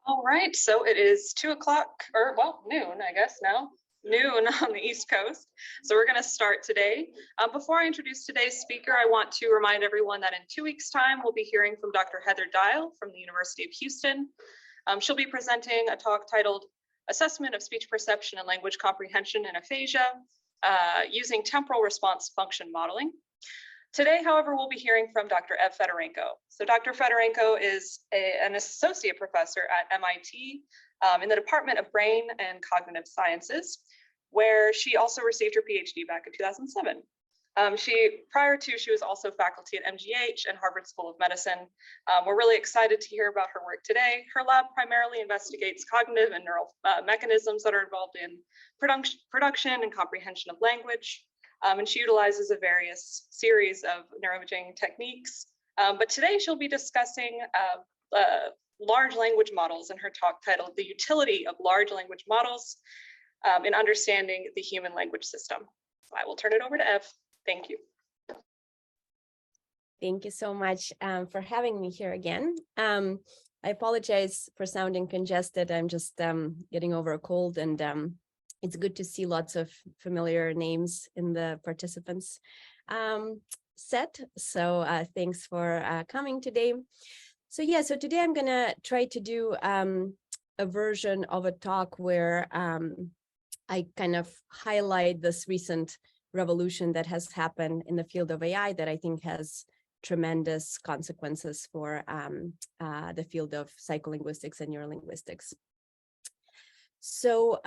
All right, so it is 2 o'clock, or well, noon, I guess now, noon on the East Coast. So we're going to start today. Before I introduce today's speaker, I want to remind everyone that in 2 weeks' time, we'll be hearing from Dr. Heather Dial from the University of Houston. She'll be presenting a talk titled Assessment of Speech Perception and Language Comprehension in Aphasia, using temporal response function modeling. Today, however, we'll be hearing from Dr. Ev Fedorenko. So Dr. Fedorenko is an associate professor at MIT in the Department of Brain and Cognitive Sciences, where she also received her PhD back in 2007. She was also faculty at MGH and Harvard School of Medicine. We're really excited to hear about her work today. Her lab primarily investigates cognitive and neural mechanisms that are involved in production and comprehension of language. And she utilizes a various series of neuroimaging techniques. But today she'll be discussing large language models in her talk titled The Utility of Large Language Models in Understanding the Human Language System. I will turn it over to Ev. Thank you. Thank you so much for having me here again. I apologize for sounding congested. I'm just getting over a cold, and it's good to see lots of familiar names in the participants set. So thanks for coming today. So today I'm gonna try to do a version of a talk where I kind of highlight this recent revolution that has happened in the field of AI that I think has tremendous consequences for the field of psycholinguistics and neurolinguistics. So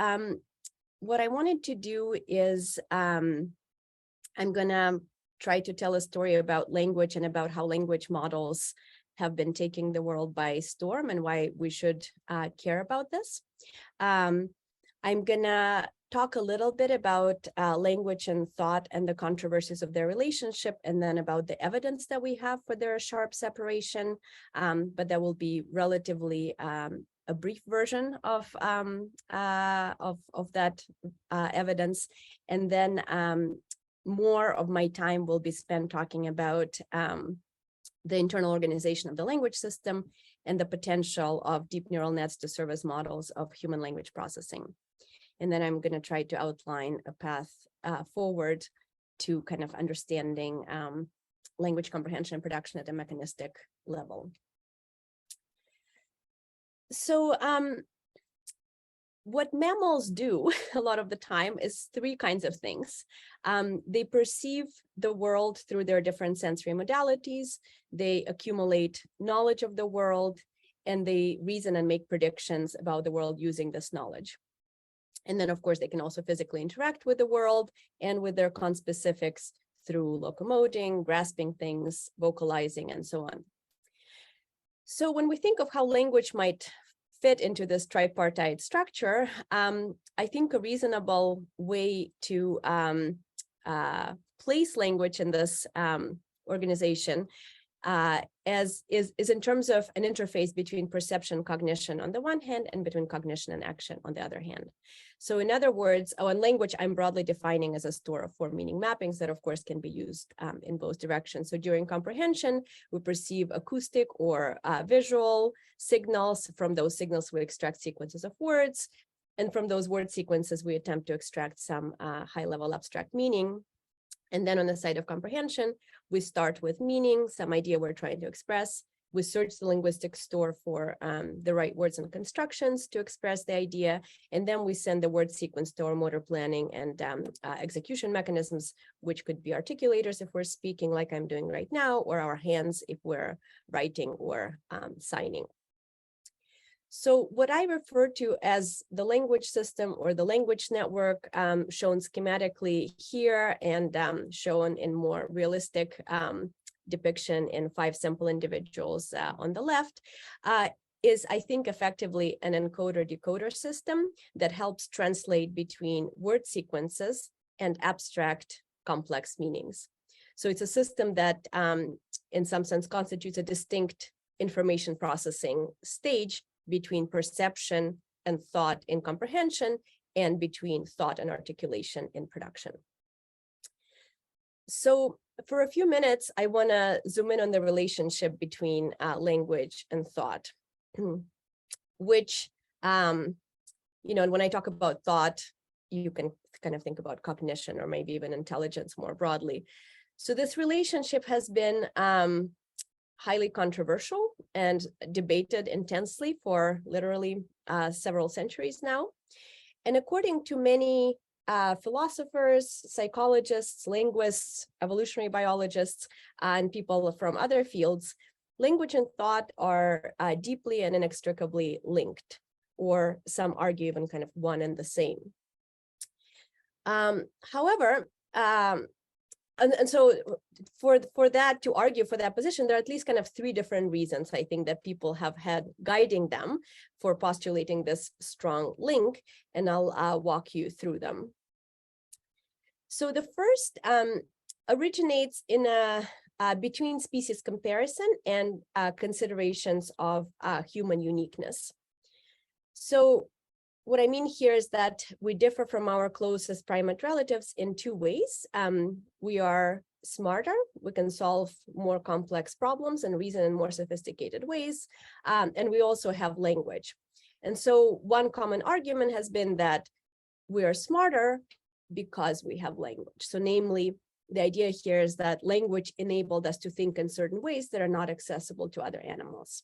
what I wanted to do is I'm gonna try to tell a story about language and about how language models have been taking the world by storm and why we should care about this. I'm gonna talk a little bit about language and thought and the controversies of their relationship, and then about the evidence that we have for their sharp separation. But that will be relatively a brief version of that evidence, and then more of my time will be spent talking about the internal organization of the language system and the potential of deep neural nets to serve as models of human language processing. And then I'm going to try to outline a path forward to kind of understanding language comprehension and production at a mechanistic level. So what mammals do a lot of the time is three kinds of things. They perceive the world through their different sensory modalities, they accumulate knowledge of the world, and they reason and make predictions about the world using this knowledge. And then, of course, they can also physically interact with the world and with their conspecifics through locomoting, grasping things, vocalizing, and so on. So when we think of how language might fit into this tripartite structure, I think a reasonable way to place language in this organization is in terms of an interface between perception and cognition on the one hand, and between cognition and action on the other hand. So in other words, in language, I'm broadly defining as a store of form meaning mappings that, of course, can be used in both directions. So during comprehension, we perceive acoustic or visual signals. From those signals, we extract sequences of words. And from those word sequences, we attempt to extract some high-level abstract meaning. And then on the side of comprehension, we start with meaning, some idea we're trying to express. We search the linguistic store for the right words and constructions to express the idea. And then we send the word sequence to our motor planning and execution mechanisms, which could be articulators if we're speaking like I'm doing right now, or our hands if we're writing or signing. So what I refer to as the language system or the language network, shown schematically here and shown in more realistic depiction in 5 simple individuals on the left, is, I think, effectively an encoder-decoder system that helps translate between word sequences and abstract complex meanings. So it's a system that, in some sense, constitutes a distinct information processing stage between perception and thought in comprehension, and between thought and articulation in production. So for a few minutes, I want to zoom in on the relationship between language and thought. which, when I talk about thought, you can kind of think about cognition or maybe even intelligence more broadly. So this relationship has been highly controversial and debated intensely for literally several centuries now. And according to many philosophers, psychologists, linguists, evolutionary biologists, and people from other fields, language and thought are deeply and inextricably linked, or some argue even kind of one and the same. However, and so for that, to argue for that position, there are at least kind of three different reasons I think that people have had guiding them for postulating this strong link, and I'll walk you through them. So the first originates in a between species comparison and considerations of human uniqueness. So what I mean here is that we differ from our closest primate relatives in two ways. We are smarter, we can solve more complex problems and reason in more sophisticated ways, and we also have language. And so one common argument has been that we are smarter because we have language. So namely, the idea here is that language enabled us to think in certain ways that are not accessible to other animals.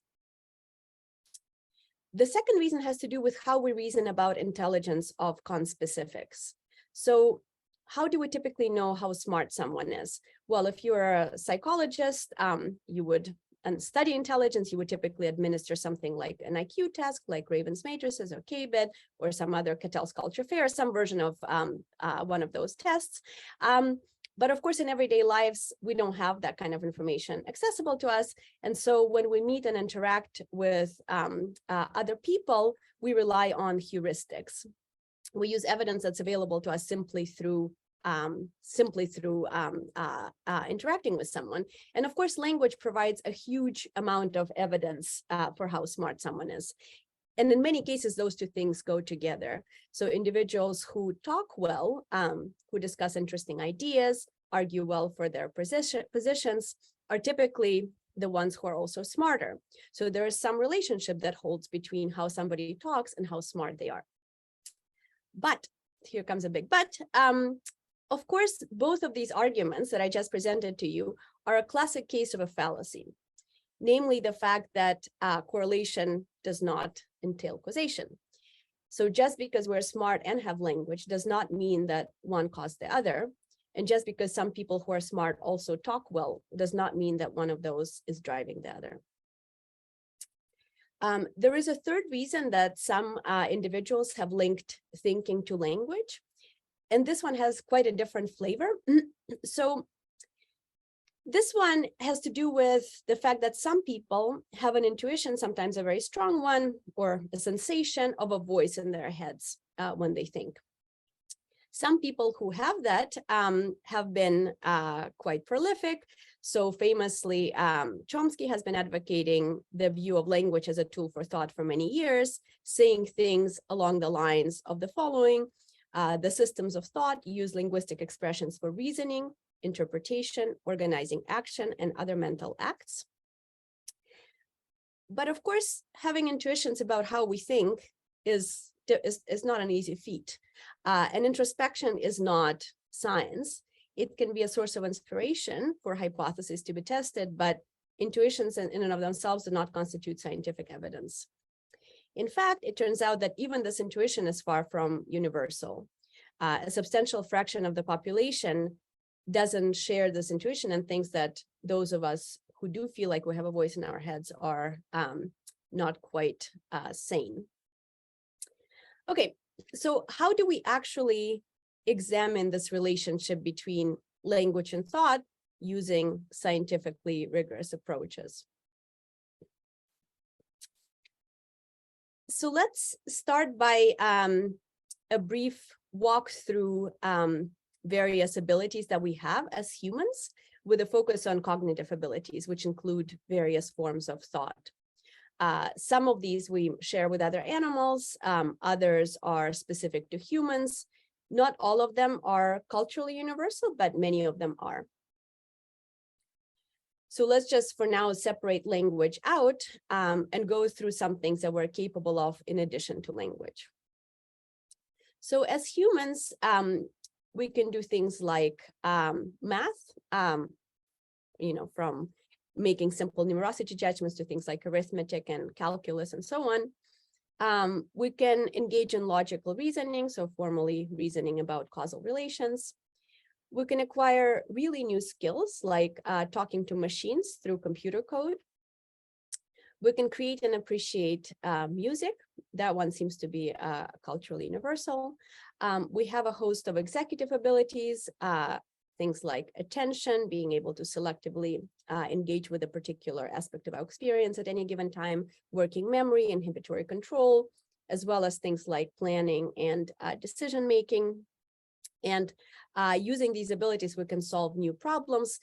The second reason has to do with how we reason about intelligence of conspecifics. So how do we typically know how smart someone is? Well, if you're a psychologist, you would study intelligence, you would typically administer something like an IQ test, like Raven's matrices or K-BIT, or some other Cattell's culture fair, some version of one of those tests. But of course, in everyday lives, we don't have that kind of information accessible to us. And so when we meet and interact with other people, we rely on heuristics. We use evidence that's available to us simply through interacting with someone. And of course, language provides a huge amount of evidence for how smart someone is. And in many cases, those two things go together. So individuals who talk well, who discuss interesting ideas, argue well for their positions, are typically the ones who are also smarter. So there is some relationship that holds between how somebody talks and how smart they are. But here comes a big but. Of course, both of these arguments that I just presented to you are a classic case of a fallacy, namely the fact that correlation does not entail causation. So just because we're smart and have language does not mean that one caused the other. And just because some people who are smart also talk well does not mean that one of those is driving the other. There is a third reason that some individuals have linked thinking to language. And this one has quite a different flavor. So this one has to do with the fact that some people have an intuition, sometimes a very strong one, or a sensation of a voice in their heads when they think. Some people who have that have been quite prolific. So famously, Chomsky has been advocating the view of language as a tool for thought for many years, saying things along the lines of the following. The systems of thought use linguistic expressions for reasoning, interpretation, organizing action, and other mental acts. But of course, having intuitions about how we think is not an easy feat. And introspection is not science. It can be a source of inspiration for hypotheses to be tested, but intuitions in and of themselves do not constitute scientific evidence. In fact, it turns out that even this intuition is far from universal. A substantial fraction of the population doesn't share this intuition and thinks that those of us who do feel like we have a voice in our heads are not quite sane. Okay, so how do we actually examine this relationship between language and thought using scientifically rigorous approaches? So let's start by a brief walk through various abilities that we have as humans, with a focus on cognitive abilities, which include various forms of thought. Some of these we share with other animals, others are specific to humans. Not all of them are culturally universal, but many of them are. So let's just for now separate language out and go through some things that we're capable of in addition to language. So as humans, we can do things like math, from making simple numerosity judgments to things like arithmetic and calculus and so on. We can engage in logical reasoning, so formally reasoning about causal relations. We can acquire really new skills like talking to machines through computer code. We can create and appreciate music. That one seems to be culturally universal. We have a host of executive abilities, things like attention, being able to selectively engage with a particular aspect of our experience at any given time, working memory, inhibitory control, as well as things like planning and decision-making. And using these abilities, we can solve new problems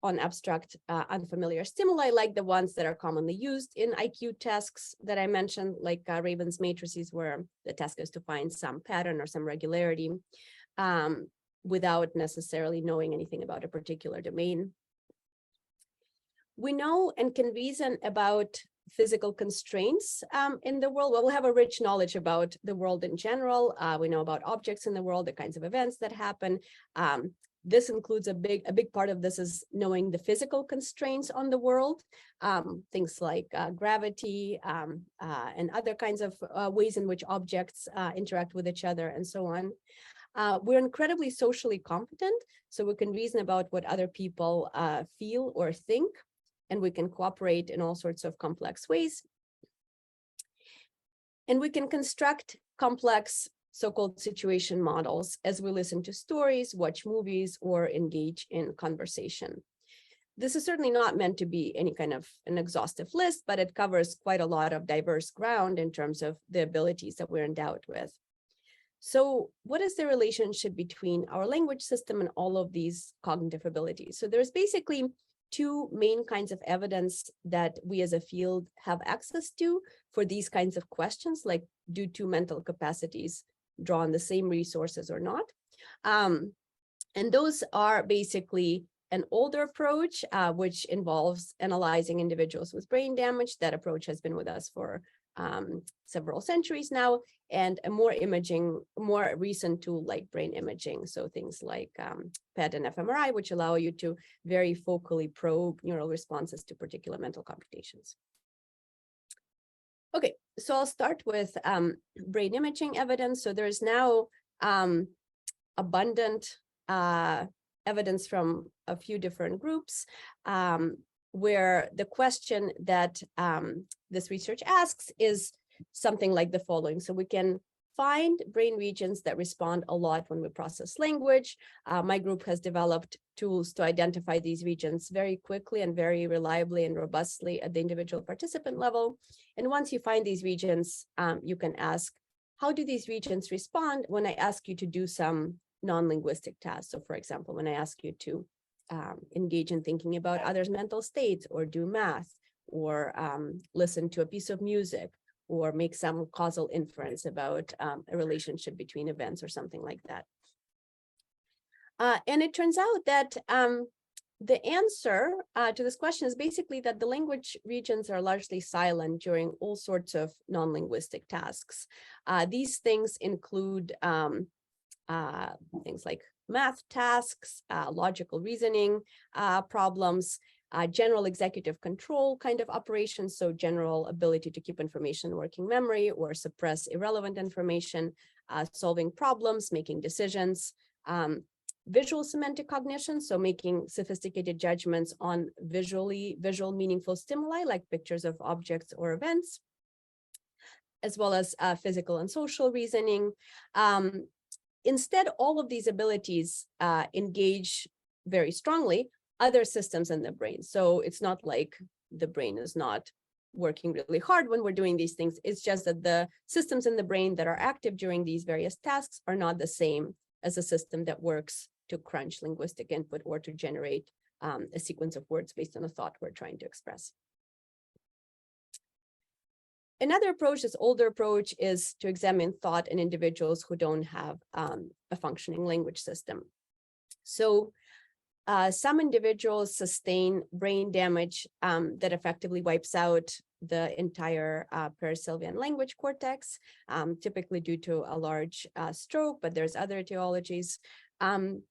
on abstract, unfamiliar stimuli, like the ones that are commonly used in IQ tasks that I mentioned, like Raven's matrices, where the task is to find some pattern or some regularity without necessarily knowing anything about a particular domain. We know and can reason about physical constraints in the world. Well, we have a rich knowledge about the world in general. We know about objects in the world, the kinds of events that happen. This includes a big part of this is knowing the physical constraints on the world, things like gravity and other kinds of ways in which objects interact with each other and so on. We're incredibly socially competent, so we can reason about what other people feel or think, and we can cooperate in all sorts of complex ways. And we can construct complex so-called situation models as we listen to stories, watch movies, or engage in conversation. This is certainly not meant to be any kind of an exhaustive list, but it covers quite a lot of diverse ground in terms of the abilities that we're endowed with. So what is the relationship between our language system and all of these cognitive abilities? So there's basically two main kinds of evidence that we as a field have access to for these kinds of questions, like do two mental capacities draw on the same resources or not? And those are basically an older approach, which involves analyzing individuals with brain damage. That approach has been with us for several centuries now, and a more recent tool like brain imaging. So things like PET and fMRI, which allow you to very focally probe neural responses to particular mental computations. Okay, so I'll start with brain imaging evidence. So there's now abundant evidence from a few different groups where the question that this research asks is something like the following. So we can find brain regions that respond a lot when we process language. My group has developed tools to identify these regions very quickly and very reliably and robustly at the individual participant level. And once you find these regions, you can ask, how do these regions respond when I ask you to do some non-linguistic tasks? So for example, when I ask you to engage in thinking about others' mental states, or do math, or listen to a piece of music, or make some causal inference about a relationship between events or something like that. And it turns out that the answer to this question is basically that the language regions are largely silent during all sorts of non-linguistic tasks. These things include things like math tasks, logical reasoning problems, general executive control kind of operations, so general ability to keep information in working memory or suppress irrelevant information, solving problems, making decisions, visual semantic cognition, so making sophisticated judgments on visual meaningful stimuli like pictures of objects or events, as well as physical and social reasoning. Instead, all of these abilities engage very strongly other systems in the brain. So it's not like the brain is not working really hard when we're doing these things. It's just that the systems in the brain that are active during these various tasks are not the same as a system that works to crunch linguistic input or to generate a sequence of words based on a thought we're trying to express. Another approach, this older approach, is to examine thought in individuals who don't have a functioning language system. So some individuals sustain brain damage that effectively wipes out the entire perisylvian language cortex, typically due to a large stroke, but there's other etiologies. And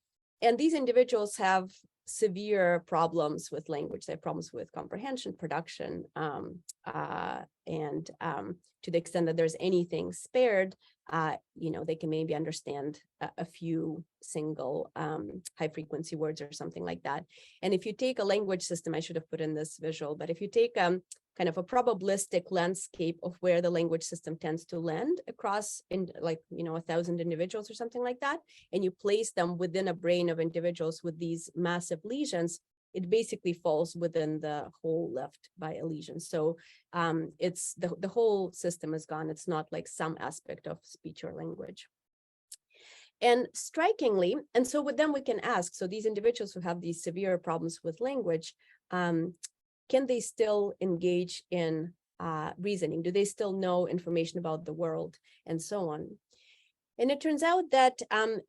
these individuals have severe problems with language. They have problems with comprehension, production, and to the extent that there's anything spared, they can maybe understand a few single high frequency words or something like that. And if you take a language system, I should have put in this visual, but if you take kind of a probabilistic landscape of where the language system tends to land across in 1,000 individuals or something like that, and you place them within a brain of individuals with these massive lesions, it basically falls within the hole left by a lesion. So it's the whole system is gone. It's not like some aspect of speech or language. And strikingly, and so with them we can ask, so these individuals who have these severe problems with language, can they still engage in reasoning? Do they still know information about the world and so on? And it turns out that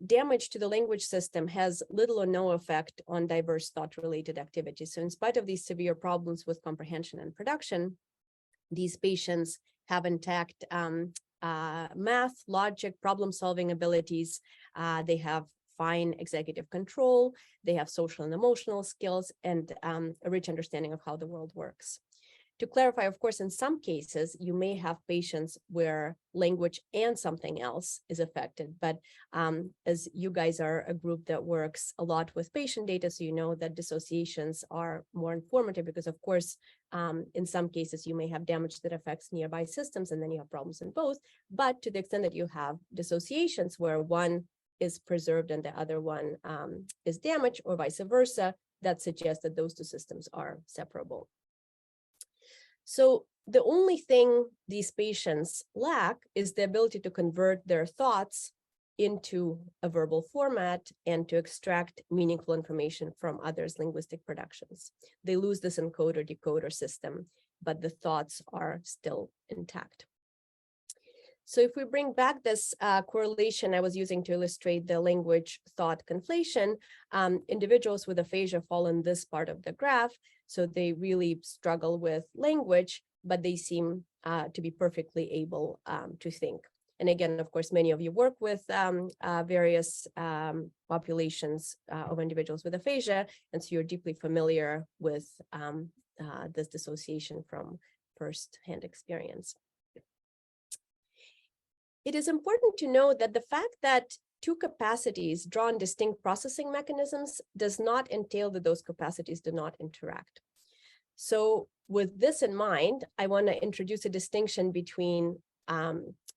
damage to the language system has little or no effect on diverse thought-related activities. So in spite of these severe problems with comprehension and production, these patients have intact math, logic, problem-solving abilities. They have fine executive control. They have social and emotional skills and a rich understanding of how the world works. To clarify, of course, in some cases, you may have patients where language and something else is affected. But as you guys are a group that works a lot with patient data, so you know that dissociations are more informative because, of course, in some cases, you may have damage that affects nearby systems, and then you have problems in both. But to the extent that you have dissociations where one is preserved and the other one is damaged, or vice versa, that suggests that those two systems are separable. So the only thing these patients lack is the ability to convert their thoughts into a verbal format and to extract meaningful information from others' linguistic productions. They lose this encoder-decoder system, but the thoughts are still intact. So if we bring back this correlation I was using to illustrate the language thought conflation, individuals with aphasia fall in this part of the graph. So they really struggle with language, but they seem to be perfectly able to think. And again, of course, many of you work with various populations of individuals with aphasia, and so you're deeply familiar with this dissociation from first-hand experience. It is important to know that the fact that two capacities draw on distinct processing mechanisms does not entail that those capacities do not interact. So with this in mind, I want to introduce a distinction between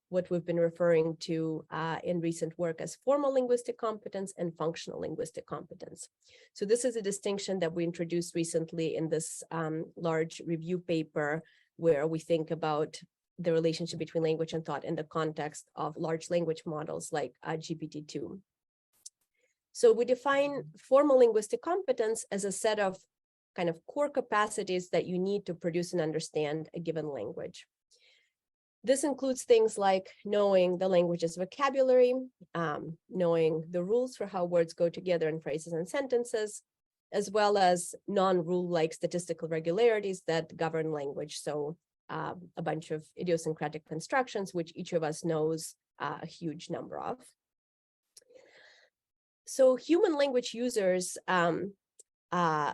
what we've been referring to in recent work as formal linguistic competence and functional linguistic competence. So this is a distinction that we introduced recently in this large review paper where we think about the relationship between language and thought in the context of large language models like GPT-2. So we define formal linguistic competence as a set of kind of core capacities that you need to produce and understand a given language. This includes things like knowing the language's vocabulary, knowing the rules for how words go together in phrases and sentences, as well as non-rule-like statistical regularities that govern language. So a bunch of idiosyncratic constructions, which each of us knows a huge number of. So human language users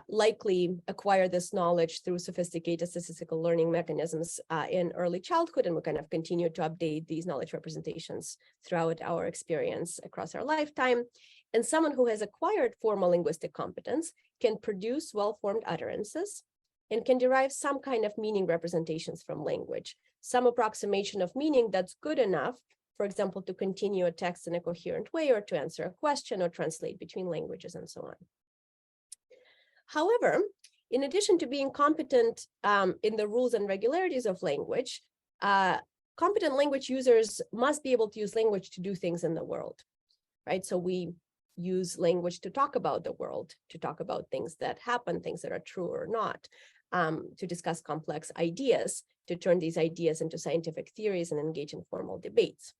likely acquire this knowledge through sophisticated statistical learning mechanisms in early childhood, and we kind of continue to update these knowledge representations throughout our experience across our lifetime. And someone who has acquired formal linguistic competence can produce well-formed utterances and can derive some kind of meaning representations from language, some approximation of meaning that's good enough, for example, to continue a text in a coherent way or to answer a question or translate between languages and so on. However, in addition to being competent in the rules and regularities of language, competent language users must be able to use language to do things in the world, right? So we use language to talk about the world, to talk about things that happen, things that are true or not, to discuss complex ideas, to turn these ideas into scientific theories and engage in formal debates.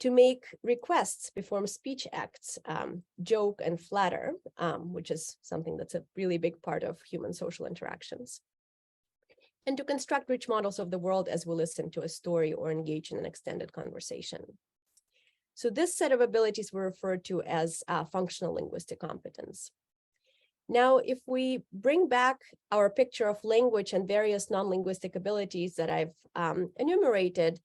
to make requests, perform speech acts, joke and flatter, which is something that's a really big part of human social interactions, and to construct rich models of the world as we listen to a story or engage in an extended conversation. So this set of abilities were referred to as functional linguistic competence. Now, if we bring back our picture of language and various non-linguistic abilities that I've enumerated,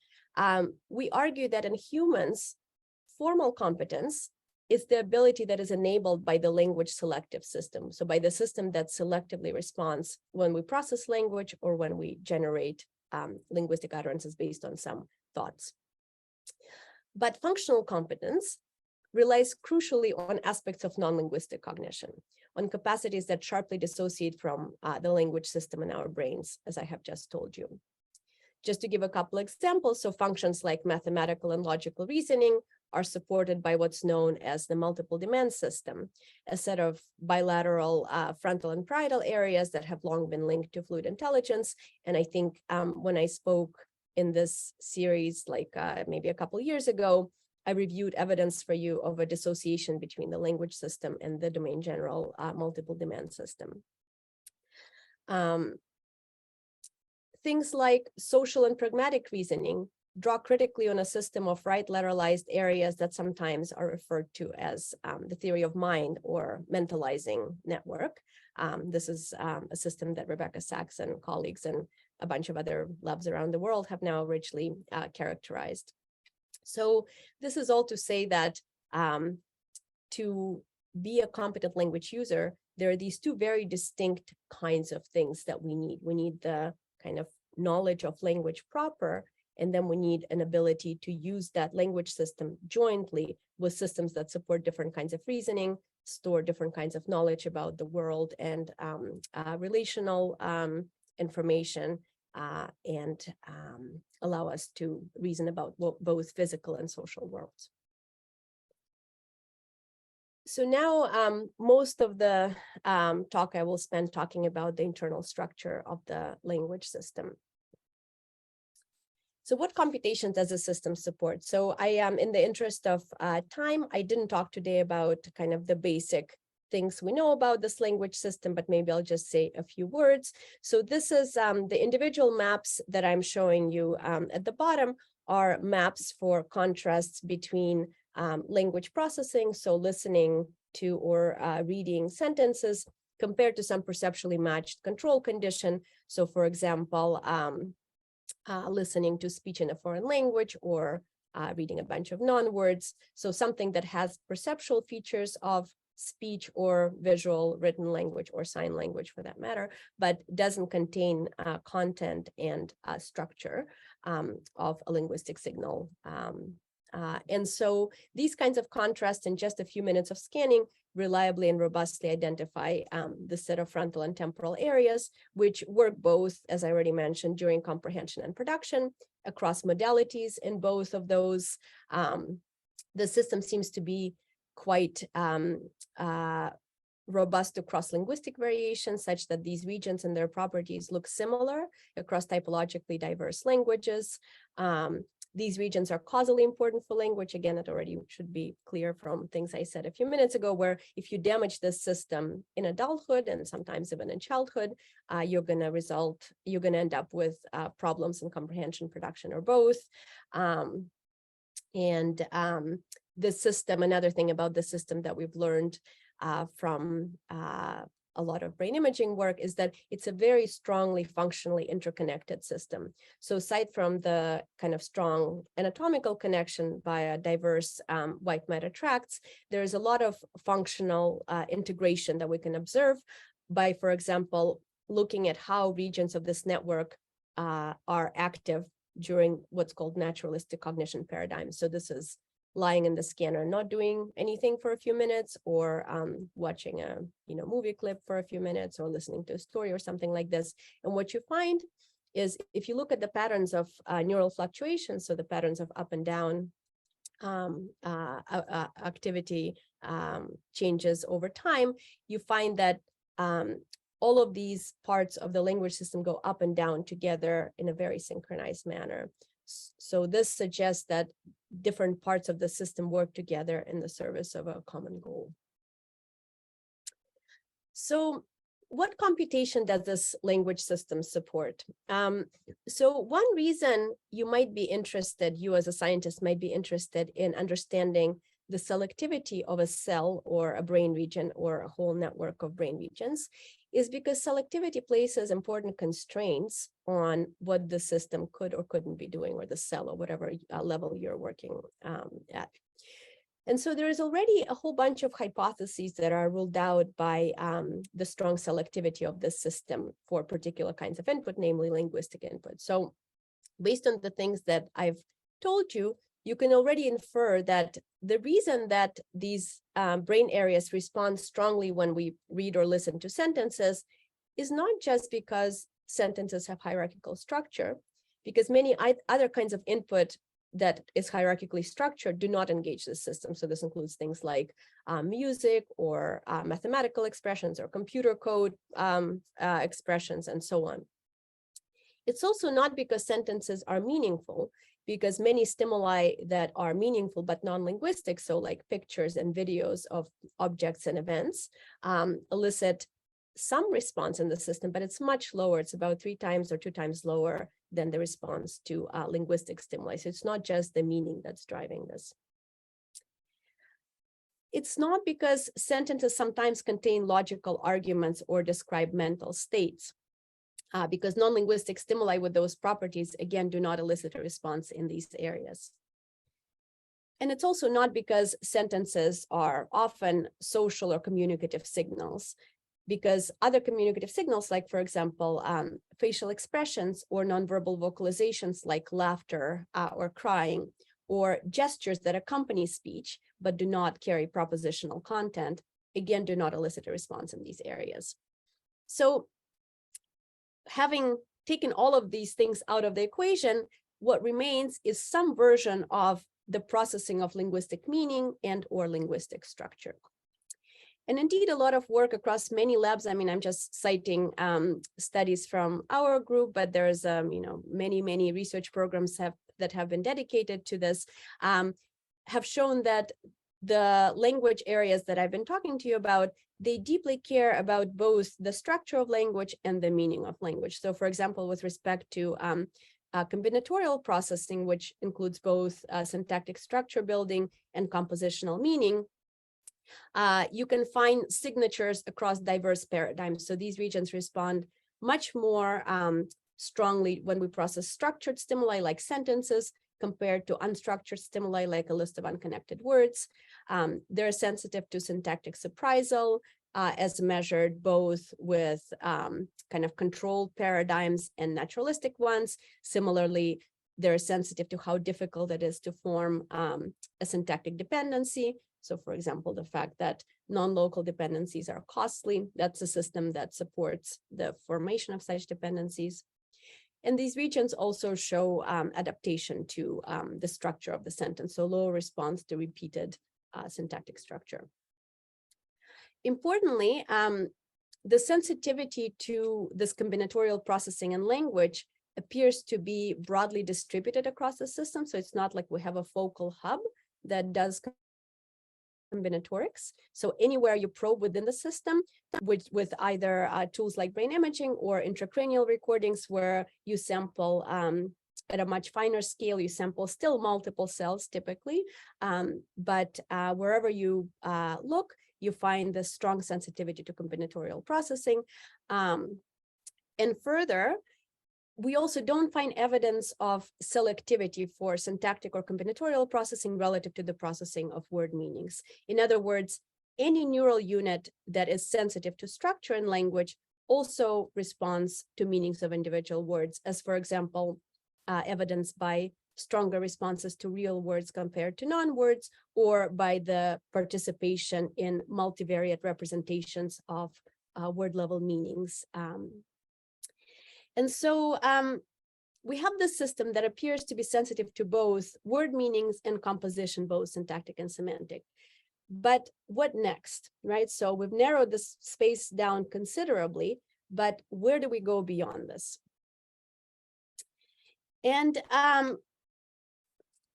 we argue that in humans, formal competence is the ability that is enabled by the language selective system. So by the system that selectively responds when we process language or when we generate linguistic utterances based on some thoughts. But functional competence relies crucially on aspects of non-linguistic cognition, on capacities that sharply dissociate from the language system in our brains, as I have just told you. Just to give a couple examples, so functions like mathematical and logical reasoning are supported by what's known as the multiple demand system, a set of bilateral frontal and parietal areas that have long been linked to fluid intelligence. And I think when I spoke in this series, like maybe a couple years ago, I reviewed evidence for you of a dissociation between the language system and the domain general multiple demand system. Things like social and pragmatic reasoning draw critically on a system of right lateralized areas that sometimes are referred to as the theory of mind or mentalizing network. This is a system that Rebecca Sachs and colleagues and a bunch of other labs around the world have now richly characterized. So this is all to say that to be a competent language user, there are these two very distinct kinds of things that we need. We need the kind of knowledge of language proper, and then we need an ability to use that language system jointly with systems that support different kinds of reasoning, store different kinds of knowledge about the world and relational information, and allow us to reason about both physical and social worlds. So now most of the talk I will spend talking about the internal structure of the language system. So what computation does the system support? So I am, in the interest of time, I didn't talk today about kind of the basic things we know about this language system, but maybe I'll just say a few words. So this is the individual maps that I'm showing you at the bottom are maps for contrasts between language processing, so listening to or reading sentences, compared to some perceptually matched control condition. So for example, listening to speech in a foreign language or reading a bunch of non-words. So something that has perceptual features of speech or visual written language or sign language for that matter, but doesn't contain content and structure of a linguistic signal. And so these kinds of contrasts in just a few minutes of scanning reliably and robustly identify the set of frontal and temporal areas, which work both, as I already mentioned, during comprehension and production across modalities. In both of those, the system seems to be quite robust to cross-linguistic variations, such that these regions and their properties look similar across typologically diverse languages. These regions are causally important for language. Again, it already should be clear from things I said a few minutes ago, where if you damage this system in adulthood and sometimes even in childhood, you're going to end up with problems in comprehension, production, or both. The system, another thing about the system that we've learned from a lot of brain imaging work is that it's a very strongly functionally interconnected system. So aside from the kind of strong anatomical connection via diverse white matter tracts, there's a lot of functional integration that we can observe by, for example, looking at how regions of this network are active during what's called naturalistic cognition paradigms. So this is lying in the scanner, not doing anything for a few minutes, or watching a movie clip for a few minutes, or listening to a story or something like this. And what you find is, if you look at the patterns of neural fluctuations, so the patterns of up and down activity changes over time, you find that all of these parts of the language system go up and down together in a very synchronized manner. So this suggests that different parts of the system work together in the service of a common goal. So what computation does this language system support? So one reason you might be interested, you as a scientist might be interested in understanding the selectivity of a cell or a brain region or a whole network of brain regions is because selectivity places important constraints on what the system could or couldn't be doing, or the cell, or whatever level you're working at. And so there is already a whole bunch of hypotheses that are ruled out by the strong selectivity of the system for particular kinds of input, namely linguistic input. So based on the things that I've told you, you can already infer that the reason that these brain areas respond strongly when we read or listen to sentences is not just because sentences have hierarchical structure, because many other kinds of input that is hierarchically structured do not engage the system. So this includes things like music or mathematical expressions or computer code expressions and so on. It's also not because sentences are meaningful, because many stimuli that are meaningful but non-linguistic, so like pictures and videos of objects and events, elicit some response in the system, but it's much lower. It's about 3 times or 2 times lower than the response to linguistic stimuli. So it's not just the meaning that's driving this. It's not because sentences sometimes contain logical arguments or describe mental states, because non-linguistic stimuli with those properties, again, do not elicit a response in these areas. And it's also not because sentences are often social or communicative signals, because other communicative signals, like, for example, facial expressions or nonverbal vocalizations like laughter or crying, or gestures that accompany speech but do not carry propositional content, again, do not elicit a response in these areas. So having taken all of these things out of the equation, what remains is some version of the processing of linguistic meaning and or linguistic structure. And indeed, a lot of work across many labs. I mean, I'm just citing studies from our group, but there's many research programs that have been dedicated to this, have shown that the language areas that I've been talking to you about, they deeply care about both the structure of language and the meaning of language. So, for example, with respect to combinatorial processing, which includes both syntactic structure building and compositional meaning, you can find signatures across diverse paradigms. So these regions respond much more strongly when we process structured stimuli like sentences compared to unstructured stimuli like a list of unconnected words. They're sensitive to syntactic surprisal as measured both with kind of controlled paradigms and naturalistic ones. Similarly, they're sensitive to how difficult it is to form a syntactic dependency. So, for example, the fact that non-local dependencies are costly, that's a system that supports the formation of such dependencies. And these regions also show adaptation to the structure of the sentence, so low response to repeated syntactic structure. Importantly, the sensitivity to this combinatorial processing in language appears to be broadly distributed across the system. So it's not like we have a focal hub that does combinatorics. So anywhere you probe within the system with either tools like brain imaging or intracranial recordings where you sample at a much finer scale, you sample still multiple cells typically, but wherever you look, you find the strong sensitivity to combinatorial processing. And further, we also don't find evidence of selectivity for syntactic or combinatorial processing relative to the processing of word meanings. In other words, any neural unit that is sensitive to structure in language also responds to meanings of individual words, as, for example, evidenced by stronger responses to real words compared to non-words, or by the participation in multivariate representations of word-level meanings. And so we have this system that appears to be sensitive to both word meanings and composition, both syntactic and semantic. But what next, right? So we've narrowed this space down considerably, but where do we go beyond this? And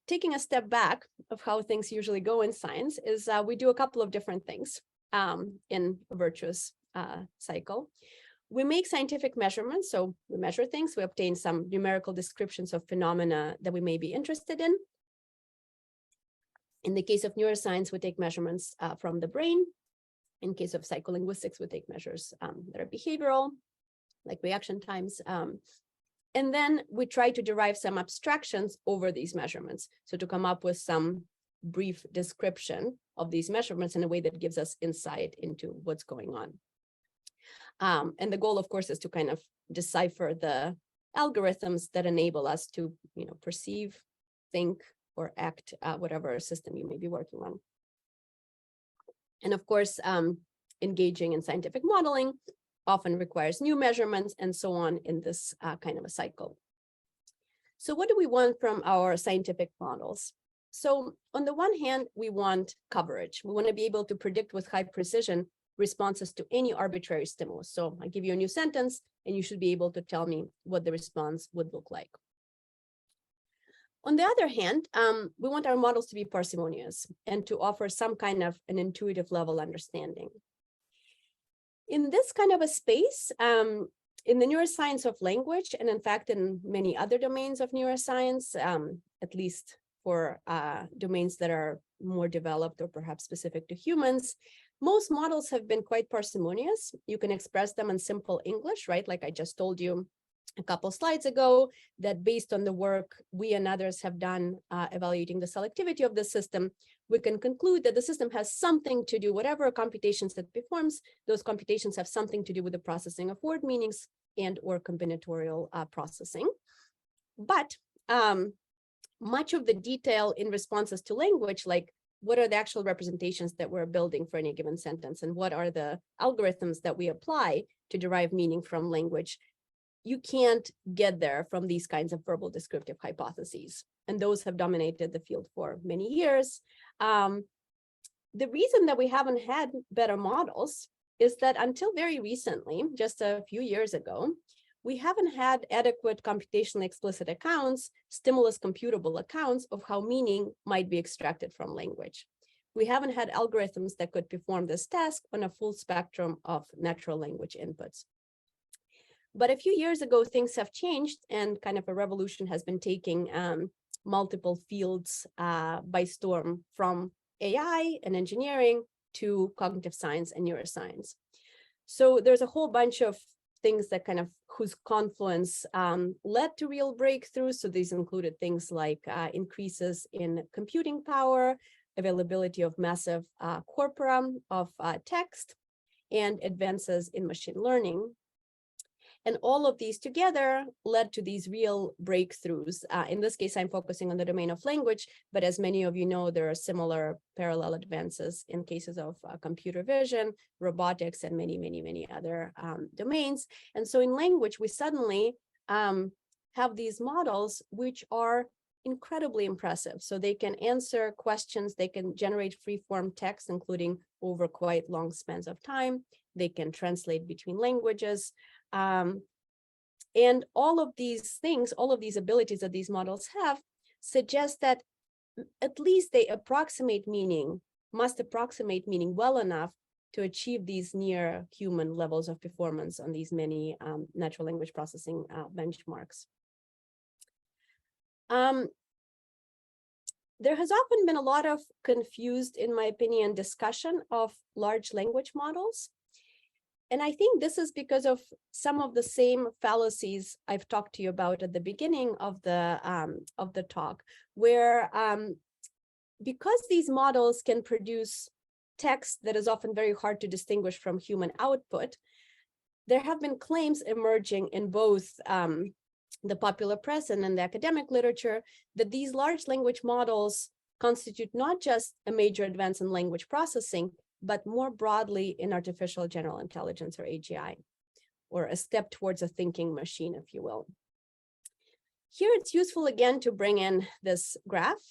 taking a step back of how things usually go in science is we do a couple of different things in a virtuous cycle. We make scientific measurements, so we measure things, we obtain some numerical descriptions of phenomena that we may be interested in. In the case of neuroscience, we take measurements from the brain. In case of psycholinguistics, we take measures that are behavioral, like reaction times. And then we try to derive some abstractions over these measurements. So to come up with some brief description of these measurements in a way that gives us insight into what's going on. And the goal, of course, is to kind of decipher the algorithms that enable us to, perceive, think, or act, whatever system you may be working on. And of course, engaging in scientific modeling often requires new measurements and so on in this kind of a cycle. So what do we want from our scientific models? So on the one hand, we want coverage. We want to be able to predict with high precision responses to any arbitrary stimulus. So I give you a new sentence and you should be able to tell me what the response would look like. On the other hand, we want our models to be parsimonious and to offer some kind of an intuitive level understanding. In this kind of a space, in the neuroscience of language, and in fact, in many other domains of neuroscience, at least for domains that are more developed or perhaps specific to humans, most models have been quite parsimonious. You can express them in simple English, right? Like I just told you a couple slides ago, that based on the work we and others have done evaluating the selectivity of the system, we can conclude that the system has something to do, whatever computations it performs, those computations have something to do with the processing of word meanings and or combinatorial processing. But much of the detail in responses to language, like what are the actual representations that we're building for any given sentence, and what are the algorithms that we apply to derive meaning from language, you can't get there from these kinds of verbal descriptive hypotheses. And those have dominated the field for many years. The reason that we haven't had better models is that until very recently, just a few years ago, we haven't had adequate computationally explicit accounts, stimulus computable accounts of how meaning might be extracted from language. We haven't had algorithms that could perform this task on a full spectrum of natural language inputs. But a few years ago, things have changed and kind of a revolution has been taking multiple fields by storm, from AI and engineering to cognitive science and neuroscience. So there's a whole bunch of things that kind of whose confluence led to real breakthroughs. So these included things like increases in computing power, availability of massive corpora of text, and advances in machine learning. And all of these together led to these real breakthroughs. In this case, I'm focusing on the domain of language, but as many of you know, there are similar parallel advances in cases of computer vision, robotics, and many other domains. And so in language, we suddenly have these models which are incredibly impressive. So they can answer questions, they can generate free-form text, including over quite long spans of time. They can translate between languages. And all of these things, all of these abilities that these models have, suggest that at least they must approximate meaning well enough to achieve these near human levels of performance on these many natural language processing benchmarks. There has often been a lot of confused, in my opinion, discussion of large language models. And I think this is because of some of the same fallacies I've talked to you about at the beginning of the talk, where because these models can produce text that is often very hard to distinguish from human output, there have been claims emerging in both the popular press and in the academic literature that these large language models constitute not just a major advance in language processing, but more broadly in artificial general intelligence, or AGI, or a step towards a thinking machine, if you will. Here it's useful again to bring in this graph.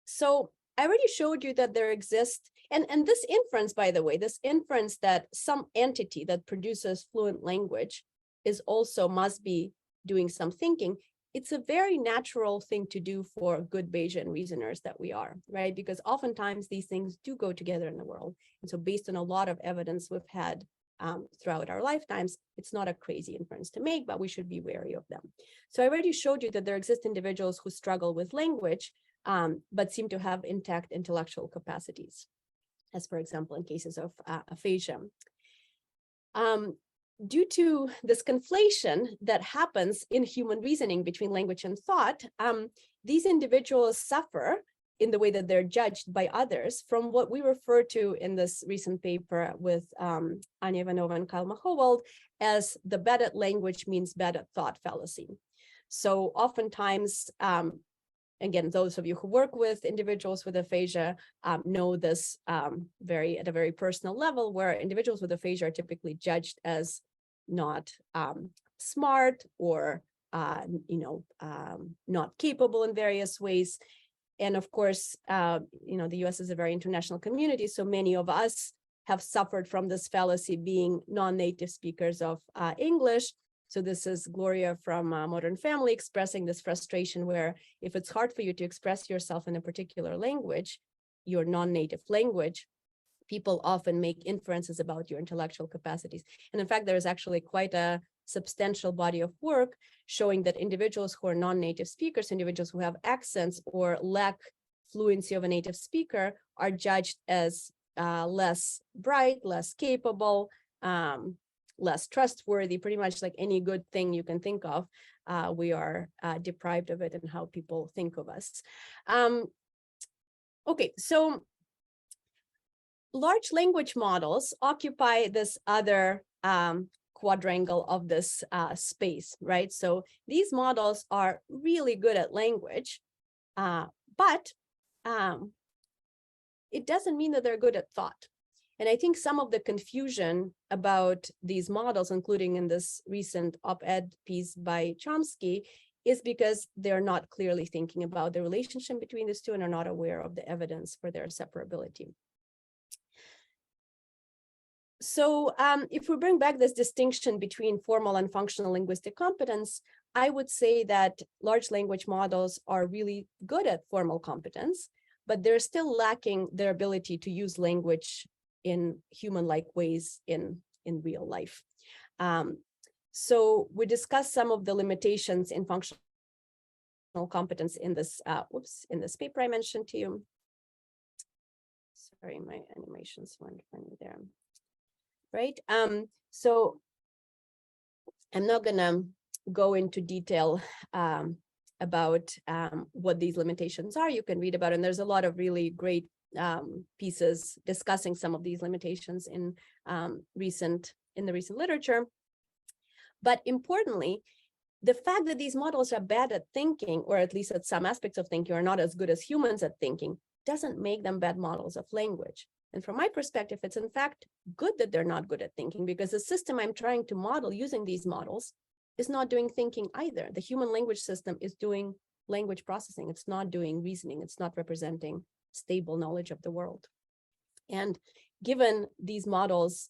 So I already showed you that there exists, and this inference, by the way, this inference that some entity that produces fluent language is also must be doing some thinking, it's a very natural thing to do for good Bayesian reasoners that we are, right? Because oftentimes these things do go together in the world. And so based on a lot of evidence we've had throughout our lifetimes, it's not a crazy inference to make, but we should be wary of them. So I already showed you that there exist individuals who struggle with language, but seem to have intact intellectual capacities, as for example, in cases of aphasia. Due to this conflation that happens in human reasoning between language and thought, these individuals suffer in the way that they're judged by others from what we refer to in this recent paper with Anya Ivanova and Kyle Mahowald as the bad at language means bad at thought fallacy. So oftentimes, again, those of you who work with individuals with aphasia know this at a very personal level, where individuals with aphasia are typically judged as not smart or not capable in various ways. And of course, the US is a very international community, so many of us have suffered from this fallacy being non-native speakers of English. So this is Gloria from Modern Family expressing this frustration where if it's hard for you to express yourself in a particular language, your non-native language, people often make inferences about your intellectual capacities. And in fact, there is actually quite a substantial body of work showing that individuals who are non-native speakers, individuals who have accents or lack fluency of a native speaker, are judged as less bright, less capable, less trustworthy, pretty much like any good thing you can think of. We are deprived of it in how people think of us. Okay, so large language models occupy this other quadrangle of this space, right? So these models are really good at language, but it doesn't mean that they're good at thought. And I think some of the confusion about these models, including in this recent op-ed piece by Chomsky, is because they're not clearly thinking about the relationship between these two and are not aware of the evidence for their separability. So if we bring back this distinction between formal and functional linguistic competence, I would say that large language models are really good at formal competence, but they're still lacking their ability to use language in human-like ways in real life. So we discussed some of the limitations in functional competence in this in this paper I mentioned to you. Sorry, my animations went funny there. Right. So I'm not gonna go into detail about what these limitations are. You can read about it, and there's a lot of really great pieces discussing some of these limitations in the recent literature. But importantly, the fact that these models are bad at thinking, or at least at some aspects of thinking, are not as good as humans at thinking, doesn't make them bad models of language. And from my perspective, it's in fact good that they're not good at thinking, because the system I'm trying to model using these models is not doing thinking either. The human language system is doing language processing. It's not doing reasoning. It's not representing stable knowledge of the world. And given these models'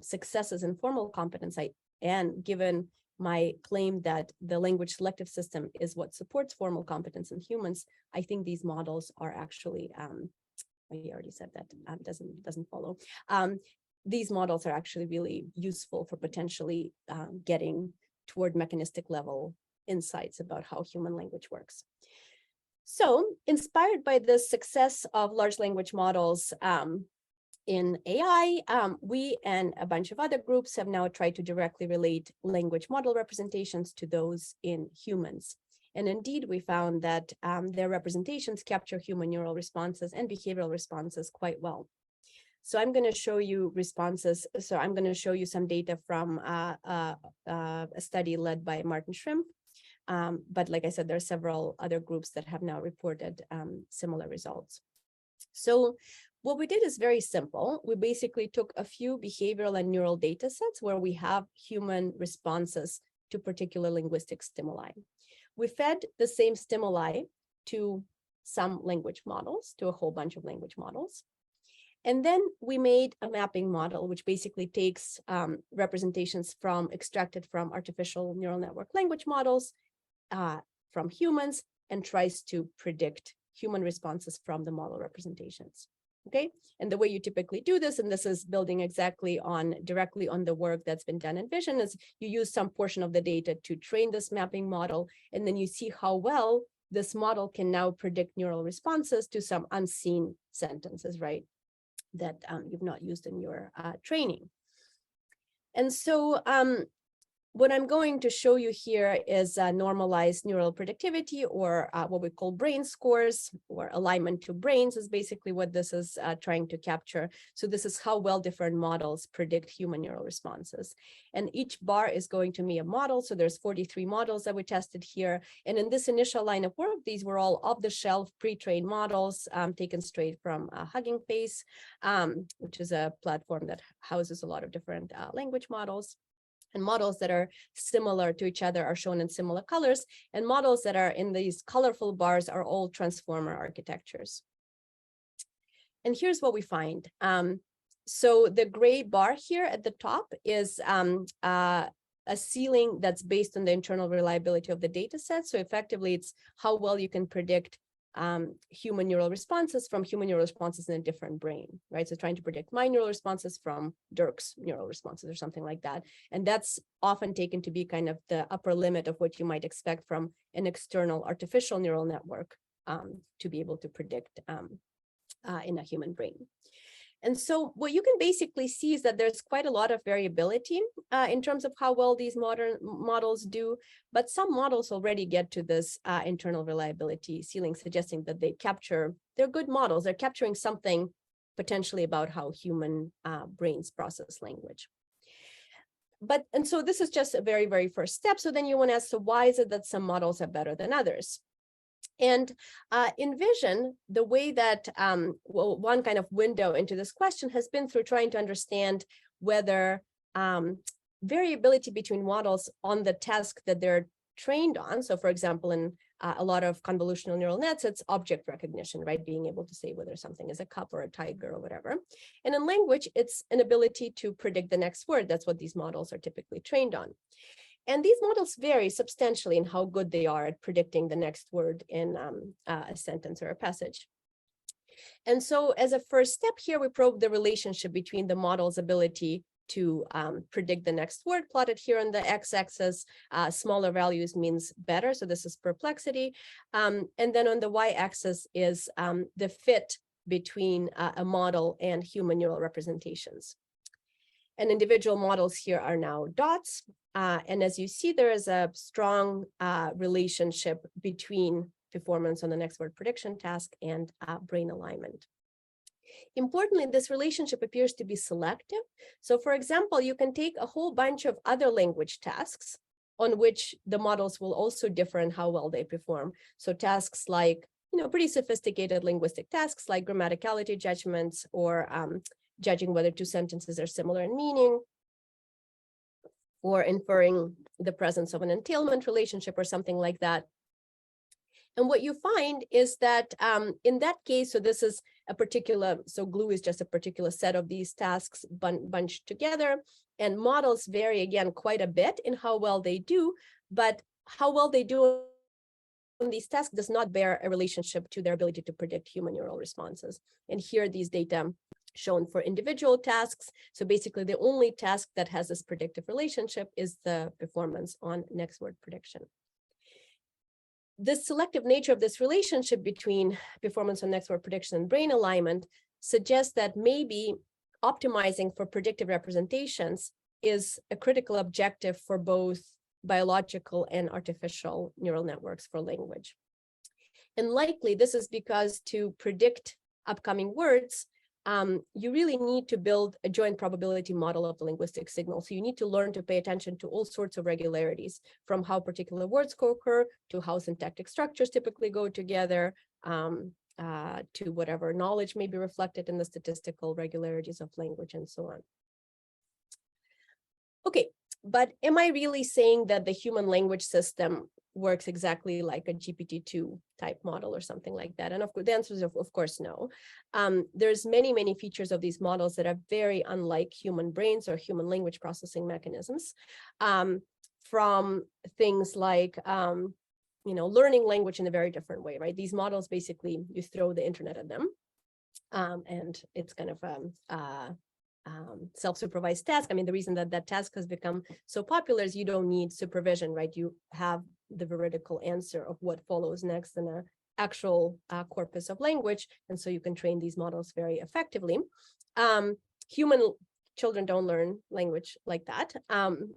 successes in formal competence, and given my claim that the language selective system is what supports formal competence in humans, I think these models are actually, I already said that, doesn't follow. These models are actually really useful for potentially getting toward mechanistic level insights about how human language works. So inspired by the success of large language models in AI, we and a bunch of other groups have now tried to directly relate language model representations to those in humans. And indeed, we found that their representations capture human neural responses and behavioral responses quite well. So I'm going to show you responses. So I'm going to show you some data from a study led by Martin Schrimp. But like I said, there are several other groups that have now reported similar results. So what we did is very simple. We basically took a few behavioral and neural data sets where we have human responses to particular linguistic stimuli. We fed the same stimuli to some language models, to a whole bunch of language models. And then we made a mapping model, which basically takes representations extracted from artificial neural network language models, from humans and tries to predict human responses from the model representations. Okay, and the way you typically do this, and this is building directly on the work that's been done in vision, is you use some portion of the data to train this mapping model, and then you see how well this model can now predict neural responses to some unseen sentences, right, that you've not used in your training. And so what I'm going to show you here is normalized neural predictivity, or what we call brain scores, or alignment to brains is basically what this is trying to capture. So this is how well different models predict human neural responses. And each bar is going to be a model. So there's 43 models that we tested here. And in this initial line of work, these were all off-the-shelf pre-trained models taken straight from Hugging Face, which is a platform that houses a lot of different language models. And models that are similar to each other are shown in similar colors, and models that are in these colorful bars are all transformer architectures. And here's what we find. So the gray bar here at the top is a ceiling that's based on the internal reliability of the data set. So effectively, it's how well you can predict human neural responses from human neural responses in a different brain, right? So trying to predict my neural responses from Dirk's neural responses or something like that. And that's often taken to be kind of the upper limit of what you might expect from an external artificial neural network to be able to predict in a human brain. And so what you can basically see is that there's quite a lot of variability in terms of how well these modern models do, but some models already get to this internal reliability ceiling, suggesting that they're good models. They're capturing something potentially about how human brains process language. And so this is just a very, very first step. So then you want to ask, so why is it that some models are better than others? And in vision, the way that, well, one kind of window into this question has been through trying to understand whether variability between models on the task that they're trained on. So for example, in a lot of convolutional neural nets, it's object recognition, right? Being able to say whether something is a cup or a tiger or whatever. And in language, it's an ability to predict the next word. That's what these models are typically trained on. And these models vary substantially in how good they are at predicting the next word in a sentence or a passage. And so as a first step here, we probe the relationship between the model's ability to predict the next word, plotted here on the x-axis. Smaller values means better, so this is perplexity. And then on the y-axis is the fit between a model and human neural representations. And individual models here are now dots. And as you see, there is a strong relationship between performance on the next word prediction task and brain alignment. Importantly, this relationship appears to be selective. So for example, you can take a whole bunch of other language tasks on which the models will also differ in how well they perform. So tasks like, pretty sophisticated linguistic tasks like grammaticality judgments, or judging whether two sentences are similar in meaning, or inferring the presence of an entailment relationship or something like that. And what you find is that in that case, so this is a particular, so GLUE is just a particular set of these tasks bunched together, and models vary again quite a bit in how well they do, but how well they do on these tasks does not bear a relationship to their ability to predict human neural responses. And here these data shown for individual tasks. So basically the only task that has this predictive relationship is the performance on next word prediction. The selective nature of this relationship between performance on next word prediction and brain alignment suggests that maybe optimizing for predictive representations is a critical objective for both biological and artificial neural networks for language. And likely this is because to predict upcoming words, you really need to build a joint probability model of the linguistic signal. So you need to learn to pay attention to all sorts of regularities, from how particular words co-occur to how syntactic structures typically go together, to whatever knowledge may be reflected in the statistical regularities of language and so on. Okay, but am I really saying that the human language system works exactly like a GPT-2 type model or something like that? And of course, the answer is of course no. There's many features of these models that are very unlike human brains or human language processing mechanisms, from things like learning language in a very different way, right? These models, basically, you throw the internet at them, and it's kind of self-supervised task. I mean, the reason that that task has become so popular is you don't need supervision, right? You have the veridical answer of what follows next in an actual corpus of language, and so you can train these models very effectively. Human children don't learn language like that.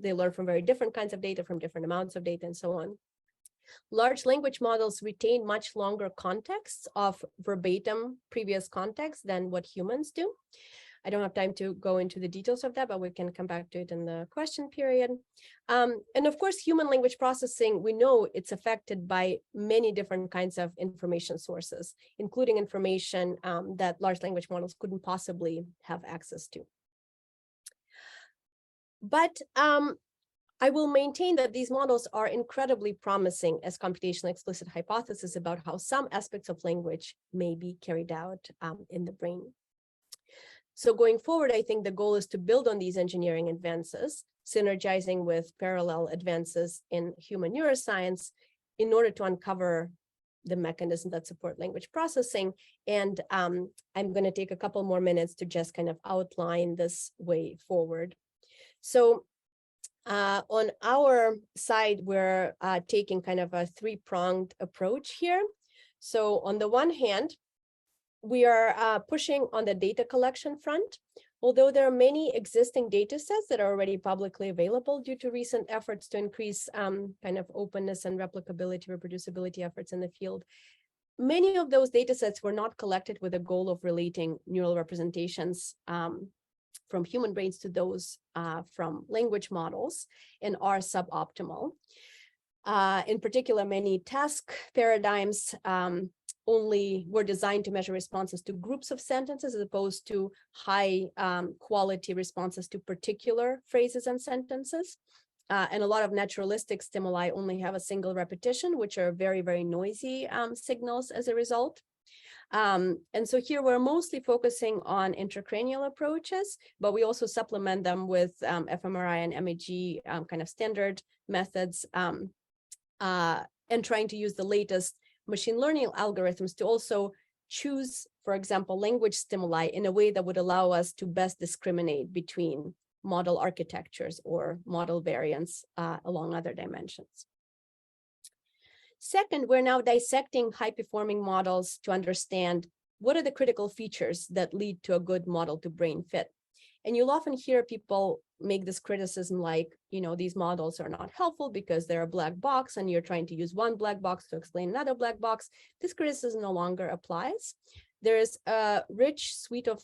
They learn from very different kinds of data, from different amounts of data, and so on. Large language models retain much longer contexts of verbatim previous context than what humans do. I don't have time to go into the details of that, but we can come back to it in the question period. And of course, human language processing, we know it's affected by many different kinds of information sources, including information that large language models couldn't possibly have access to. But I will maintain that these models are incredibly promising as computational explicit hypothesis about how some aspects of language may be carried out in the brain. So going forward, I think the goal is to build on these engineering advances, synergizing with parallel advances in human neuroscience in order to uncover the mechanisms that support language processing. And I'm going to take a couple more minutes to just kind of outline this way forward. So on our side, we're taking kind of a three-pronged approach here. So on the one hand, we are pushing on the data collection front. Although there are many existing data sets that are already publicly available due to recent efforts to increase kind of openness and replicability, reproducibility efforts in the field, many of those data sets were not collected with the goal of relating neural representations from human brains to those from language models, and are suboptimal. In particular, many task paradigms only were designed to measure responses to groups of sentences as opposed to high quality responses to particular phrases and sentences. And a lot of naturalistic stimuli only have a single repetition, which are very, very noisy signals as a result. And so here we're mostly focusing on intracranial approaches, but we also supplement them with fMRI and MEG kind of standard methods, and trying to use the latest machine learning algorithms to also choose, for example, language stimuli in a way that would allow us to best discriminate between model architectures or model variants along other dimensions. Second, we're now dissecting high-performing models to understand what are the critical features that lead to a good model to brain fit. And you'll often hear people make this criticism like, these models are not helpful because they're a black box and you're trying to use one black box to explain another black box. This criticism no longer applies. There is a rich suite of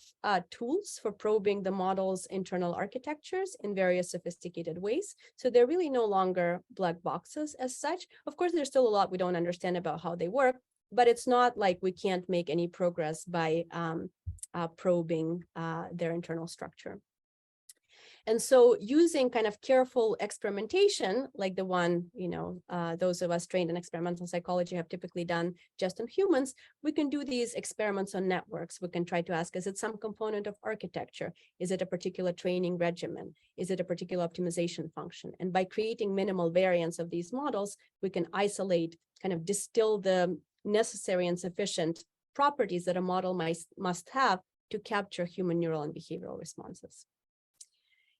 tools for probing the model's internal architectures in various sophisticated ways. So they're really no longer black boxes as such. Of course, there's still a lot we don't understand about how they work, but it's not like we can't make any progress by probing their internal structure. And so using kind of careful experimentation, like the one, those of us trained in experimental psychology have typically done just on humans, we can do these experiments on networks. We can try to ask, is it some component of architecture? Is it a particular training regimen? Is it a particular optimization function? And by creating minimal variants of these models, we can isolate, kind of distill the necessary and sufficient properties that a model must have to capture human neural and behavioral responses.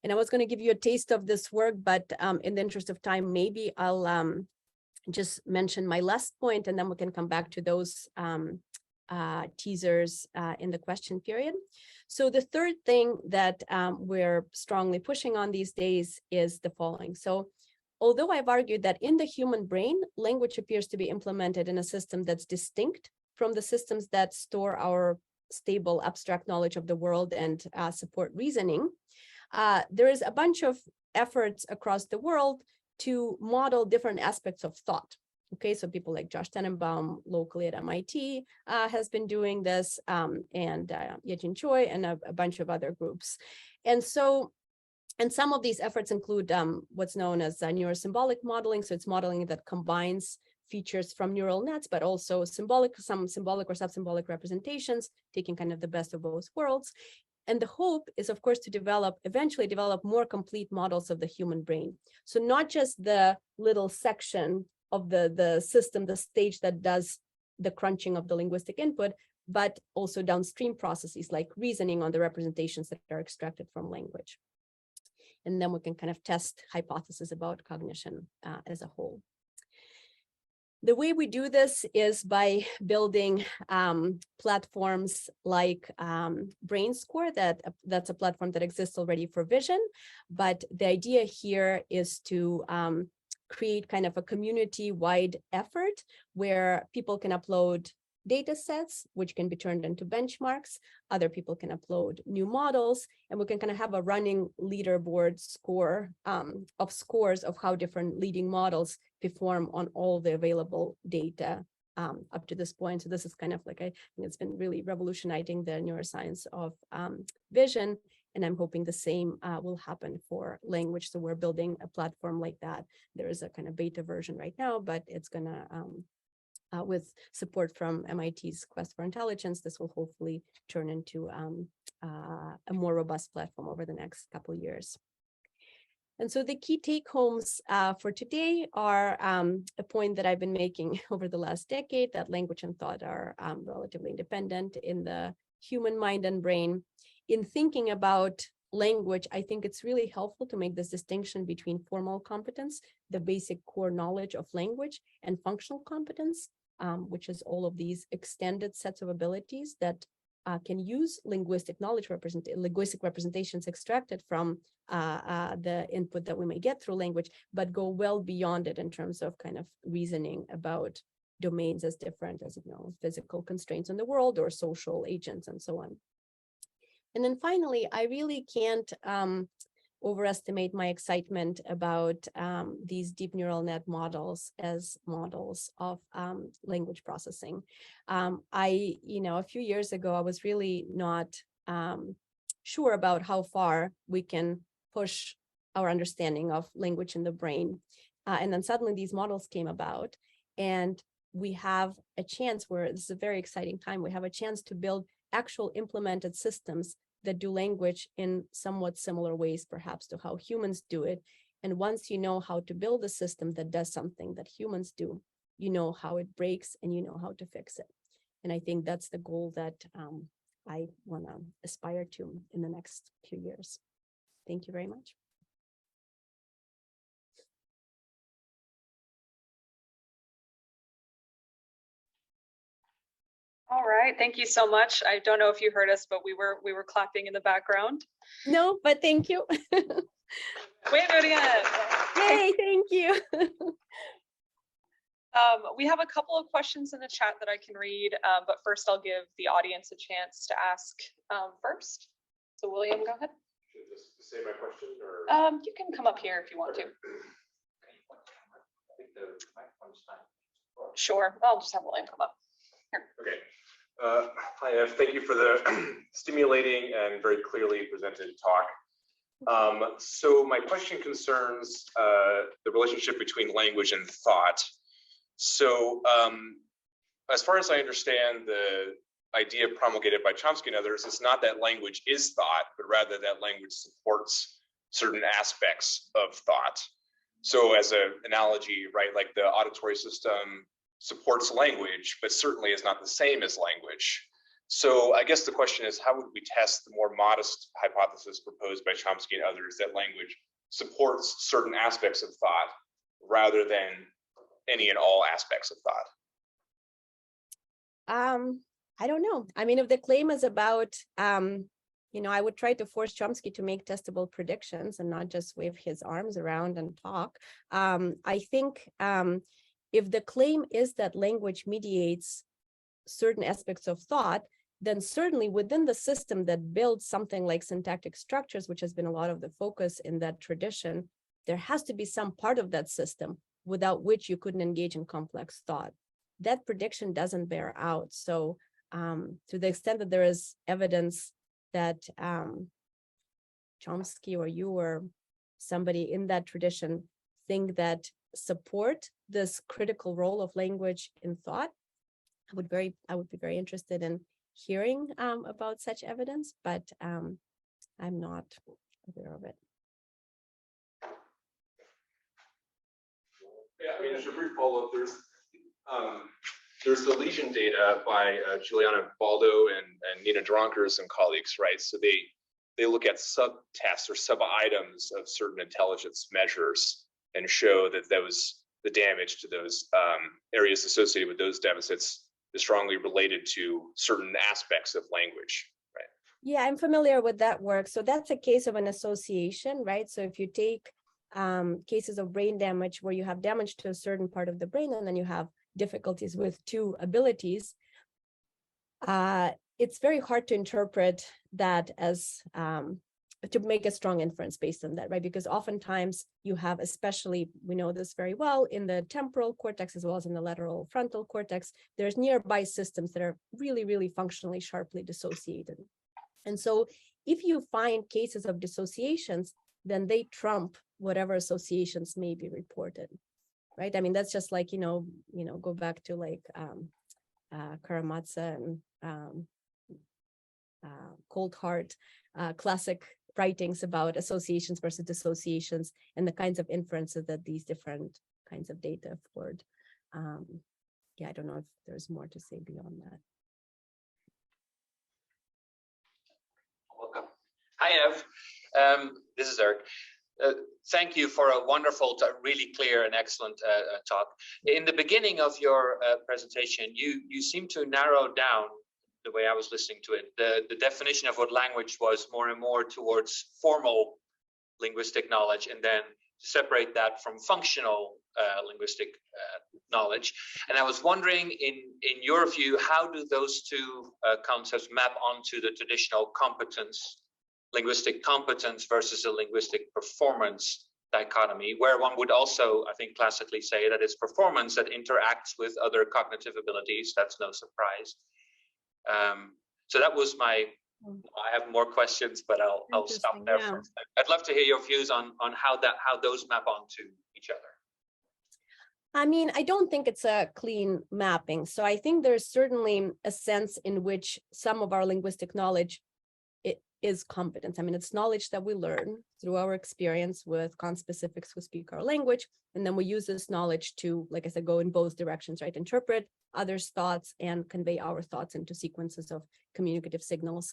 And I was going to give you a taste of this work, but in the interest of time, maybe I'll just mention my last point, and then we can come back to those teasers in the question period. So the third thing that we're strongly pushing on these days is the following. So although I've argued that in the human brain, language appears to be implemented in a system that's distinct from the systems that store our stable abstract knowledge of the world and support reasoning, there is a bunch of efforts across the world to model different aspects of thought. Okay, so people like Josh Tenenbaum locally at MIT has been doing this, and Yejin Choi and a bunch of other groups. And so, and some of these efforts include what's known as neurosymbolic modeling. So it's modeling that combines features from neural nets, but also some symbolic or sub-symbolic representations, taking kind of the best of both worlds. And the hope is, of course, to eventually develop more complete models of the human brain. So not just the little section the system, the stage that does the crunching of the linguistic input, but also downstream processes like reasoning on the representations that are extracted from language. And then we can kind of test hypotheses about cognition as a whole. The way we do this is by building platforms like BrainScore. That's a platform that exists already for vision, but the idea here is to create kind of a community-wide effort where people can upload data sets, which can be turned into benchmarks. Other people can upload new models, and we can kind of have a running leaderboard score of scores of how different leading models perform on all the available data up to this point. So this is kind of like, I think it's been really revolutionizing the neuroscience of vision. And I'm hoping the same will happen for language. So we're building a platform like that. There is a kind of beta version right now, but it's gonna, with support from MIT's Quest for Intelligence, this will hopefully turn into a more robust platform over the next couple of years. And so the key take homes for today are a point that I've been making over the last decade, that language and thought are relatively independent in the human mind and brain. In thinking about language, I think it's really helpful to make this distinction between formal competence, the basic core knowledge of language, and functional competence, which is all of these extended sets of abilities that can use linguistic knowledge, linguistic representations extracted from the input that we may get through language, but go well beyond it in terms of kind of reasoning about domains as different as, physical constraints in the world or social agents and so on. And then finally, I really can't overestimate my excitement about these deep neural net models as models of language processing. A few years ago, I was really not sure about how far we can push our understanding of language in the brain. And then suddenly these models came about, and we have a chance where this is a very exciting time. We have a chance to build actual implemented systems that do language in somewhat similar ways, perhaps, to how humans do it. And once you know how to build a system that does something that humans do, you know how it breaks and you know how to fix it. And I think that's the goal that I want to aspire to in the next few years. Thank you very much. All right, thank you so much. I don't know if you heard us, but we were clapping in the background. No, but thank you. Wait, do it again. Yay, thank you. We have a couple of questions in the chat that I can read, but first I'll give the audience a chance to ask first. So William, go ahead. Should I just say my question, or? You can come up here if you want to. I think the microphone's fine. Sure, I'll just have William come up. Here. Okay. Hi, Ev. Thank you for the stimulating and very clearly presented talk. So my question concerns the relationship between language and thought. So as far as I understand, the idea promulgated by Chomsky and others, it's not that language is thought, but rather that language supports certain aspects of thought. So as an analogy, right, like the auditory system supports language, but certainly is not the same as language. So I guess the question is, how would we test the more modest hypothesis proposed by Chomsky and others that language supports certain aspects of thought rather than any and all aspects of thought? I don't know. I mean, if the claim is about, I would try to force Chomsky to make testable predictions and not just wave his arms around and talk. I think if the claim is that language mediates certain aspects of thought, then certainly within the system that builds something like syntactic structures, which has been a lot of the focus in that tradition, there has to be some part of that system without which you couldn't engage in complex thought. That prediction doesn't bear out. So to the extent that there is evidence that Chomsky or you or somebody in that tradition think that support this critical role of language in thought, I would be very interested in hearing about such evidence, but I'm not aware of it. Yeah, I mean, as a brief follow-up, there's the lesion data by Juliana Baldo and Nina Dronkers and colleagues, right? So they look at subtests or sub-items of certain intelligence measures and show that the damage to those areas associated with those deficits is strongly related to certain aspects of language, right? Yeah, I'm familiar with that work. So that's a case of an association, right? So if you take cases of brain damage where you have damage to a certain part of the brain and then you have difficulties with two abilities, it's very hard to interpret that as to make a strong inference based on that, right? Because oftentimes you have, especially, we know this very well, in the temporal cortex as well as in the lateral frontal cortex, there's nearby systems that are really, really functionally sharply dissociated. And so if you find cases of dissociations, then they trump whatever associations may be reported, right? I mean, that's just like, go back to like Karamazov and Coulthard, classic writings about associations versus dissociations and the kinds of inferences that these different kinds of data afford. Yeah, I don't know if there's more to say beyond that. Welcome. Hi, Ev. This is Eric. Thank you for a wonderful, really clear and excellent talk. In the beginning of your presentation, you seem to narrow down, the way I was listening to it, the definition of what language was more and more towards formal linguistic knowledge, and then separate that from functional linguistic knowledge. And I was wondering, in your view, how do those two concepts map onto the traditional competence, linguistic competence versus a linguistic performance dichotomy, where one would also, I think, classically say that it's performance that interacts with other cognitive abilities. That's no surprise. So that was I have more questions, but I'll stop there. Yeah. I'd love to hear your views on how those map onto each other. I mean, I don't think it's a clean mapping. So I think there's certainly a sense in which some of our linguistic knowledge is competence. I mean, it's knowledge that we learn through our experience with conspecifics who speak our language. And then we use this knowledge to, like I said, go in both directions, right? Interpret others' thoughts and convey our thoughts into sequences of communicative signals.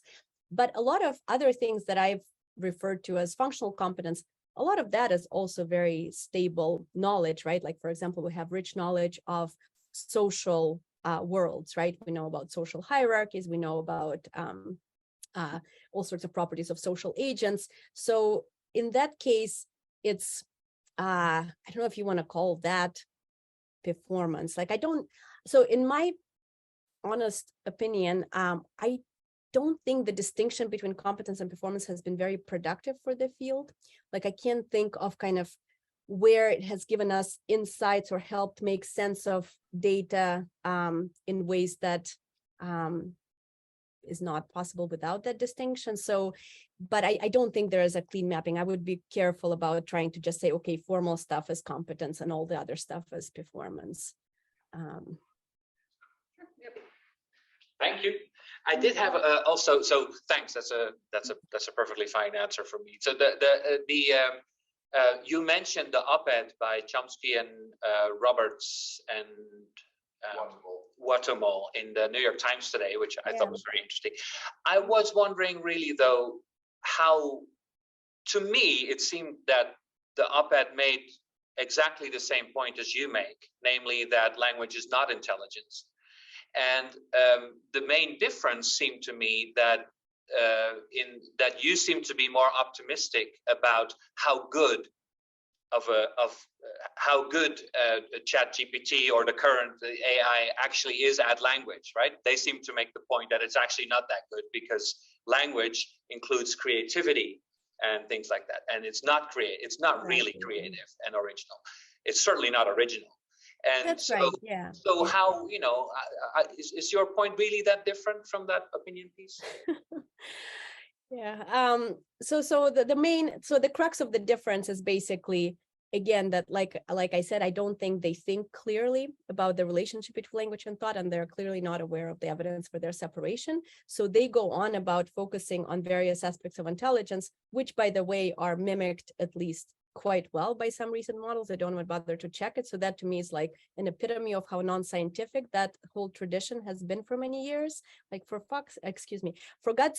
But a lot of other things that I've referred to as functional competence, a lot of that is also very stable knowledge, right? Like, for example, we have rich knowledge of social worlds, right? We know about social hierarchies. We know about all sorts of properties of social agents. So in that case, it's, I don't know if you want to call that performance. Like, so in my honest opinion, I don't think the distinction between competence and performance has been very productive for the field. Like, I can't think of kind of where it has given us insights or helped make sense of data in ways that is not possible without that distinction. So, but I don't think there is a clean mapping. I would be careful about trying to just say, okay, formal stuff is competence and all the other stuff is performance. Thank you. I did have also. So thanks. That's a perfectly fine answer for me. So you mentioned the op-ed by Chomsky and Roberts and Watomol in the New York Times today, which I thought was very interesting. I was wondering, really, though, how, to me, it seemed that the op-ed made exactly the same point as you make, namely that language is not intelligence. And the main difference seemed to me that that you seem to be more optimistic about how good ChatGPT or the current AI actually is at language, right? They seem to make the point that it's actually not that good because language includes creativity and things like that, and it's not really creative and original. It's certainly not original. And that's so, right. Yeah. So how, is your point really that different from that opinion piece? Yeah. So the crux of the difference is basically, again, that like I said, I don't think they think clearly about the relationship between language and thought, and they're clearly not aware of the evidence for their separation. So they go on about focusing on various aspects of intelligence, which, by the way, are mimicked, at least quite well by some recent models. I don't even bother to check it. So that to me is like an epitome of how non-scientific that whole tradition has been for many years. Like for God's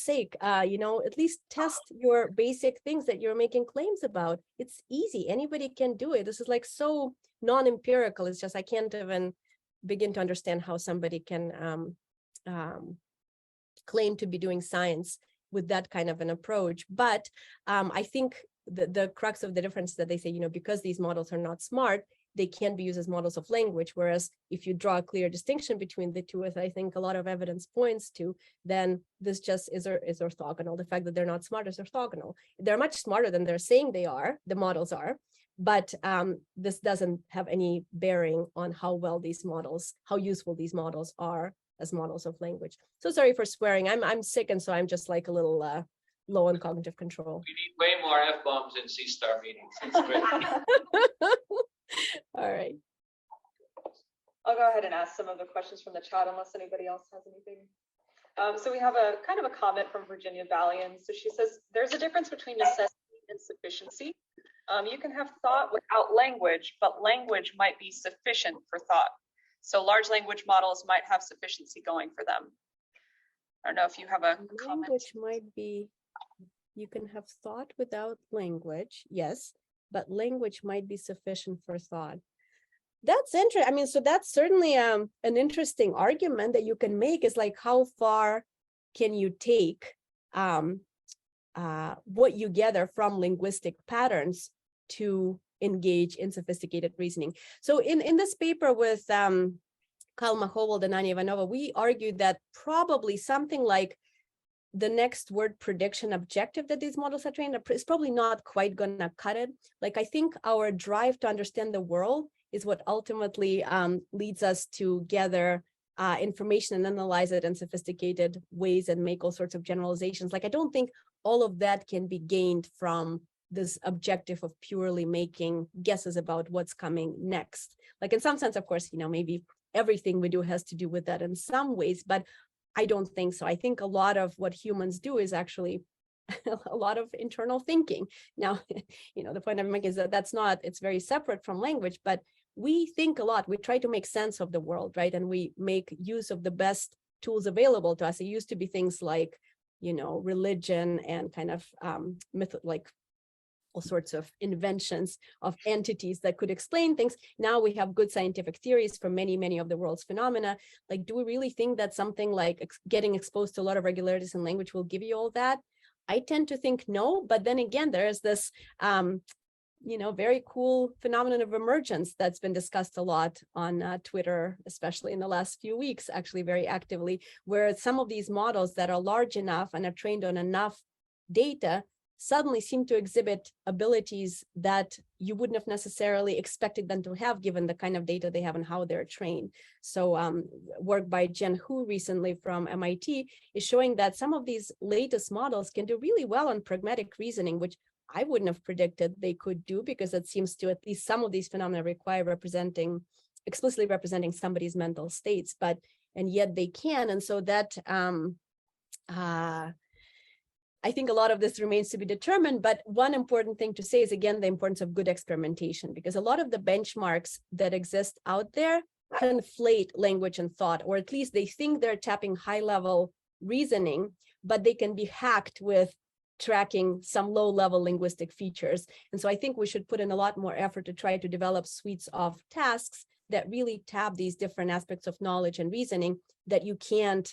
sake, at least test your basic things that you're making claims about. It's easy. Anybody can do it. This is like so non-empirical. It's just, I can't even begin to understand how somebody can claim to be doing science with that kind of an approach. But I think the crux of the difference that they say, because these models are not smart, they can be used as models of language. Whereas if you draw a clear distinction between the two, as I think a lot of evidence points to, then this just is orthogonal. The fact that they're not smart is orthogonal. They're much smarter than they're saying they are, the models are, but this doesn't have any bearing on how useful these models are as models of language. So sorry for swearing. I'm sick, and so I'm just like a little low on cognitive control. We need way more F-bombs in C-star meetings. It's great. All right. I'll go ahead and ask some of the questions from the chat unless anybody else has anything. So we have a kind of a comment from Virginia Valian. So she says, there's a difference between necessity and sufficiency. You can have thought without language, but language might be sufficient for thought. So large language models might have sufficiency going for them. I don't know if you have a comment. Language might be, you can have thought without language, yes, but language might be sufficient for thought. That's interesting. I mean, so that's certainly an interesting argument that you can make, is like, how far can you take what you gather from linguistic patterns to engage in sophisticated reasoning. So in this paper with Karl Machowold and Anya Ivanova, we argued that probably something like the next word prediction objective that these models are trained is probably not quite going to cut it. Like, I think our drive to understand the world is what ultimately leads us to gather information and analyze it in sophisticated ways and make all sorts of generalizations. Like, I don't think all of that can be gained from this objective of purely making guesses about what's coming next. Like, in some sense, of course, maybe everything we do has to do with that in some ways, but I don't think so. I think a lot of what humans do is actually a lot of internal thinking. Now, the point I'm making is that it's very separate from language, but we think a lot. We try to make sense of the world, right? And we make use of the best tools available to us. It used to be things like, religion and kind of like all sorts of inventions of entities that could explain things. Now we have good scientific theories for many, many of the world's phenomena. Like, do we really think that something like getting exposed to a lot of regularities in language will give you all that? I tend to think no, but then again, there's this, very cool phenomenon of emergence that's been discussed a lot on Twitter, especially in the last few weeks, actually very actively, where some of these models that are large enough and are trained on enough data suddenly seem to exhibit abilities that you wouldn't have necessarily expected them to have, given the kind of data they have and how they're trained. So work by Jen Hu recently from MIT is showing that some of these latest models can do really well on pragmatic reasoning, which I wouldn't have predicted they could do, because it seems to, at least some of these phenomena, require explicitly representing somebody's mental states, and yet they can. And so that I think a lot of this remains to be determined, but one important thing to say is, again, the importance of good experimentation, because a lot of the benchmarks that exist out there conflate language and thought, or at least they think they're tapping high-level reasoning, but they can be hacked with tracking some low-level linguistic features. And so I think we should put in a lot more effort to try to develop suites of tasks that really tap these different aspects of knowledge and reasoning that you can't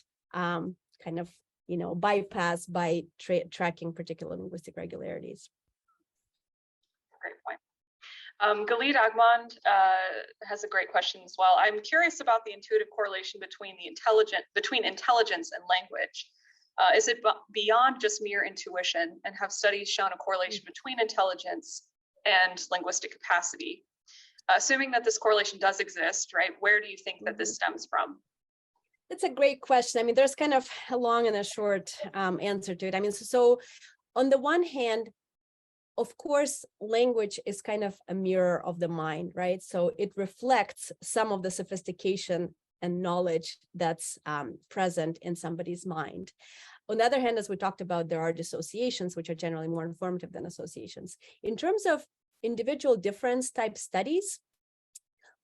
bypass by tracking particular linguistic regularities. Great point. Galid Agmond has a great question as well. I'm curious about the intuitive correlation between intelligence and language. Is it beyond just mere intuition, and have studies shown a correlation between intelligence and linguistic capacity? Assuming that this correlation does exist, right, where do you think that this stems from? It's a great question. I mean, there's kind of a long and a short answer to it. I mean, so on the one hand, of course, language is kind of a mirror of the mind, right? So it reflects some of the sophistication and knowledge that's present in somebody's mind. On the other hand, as we talked about, there are dissociations, which are generally more informative than associations. In terms of individual difference type studies,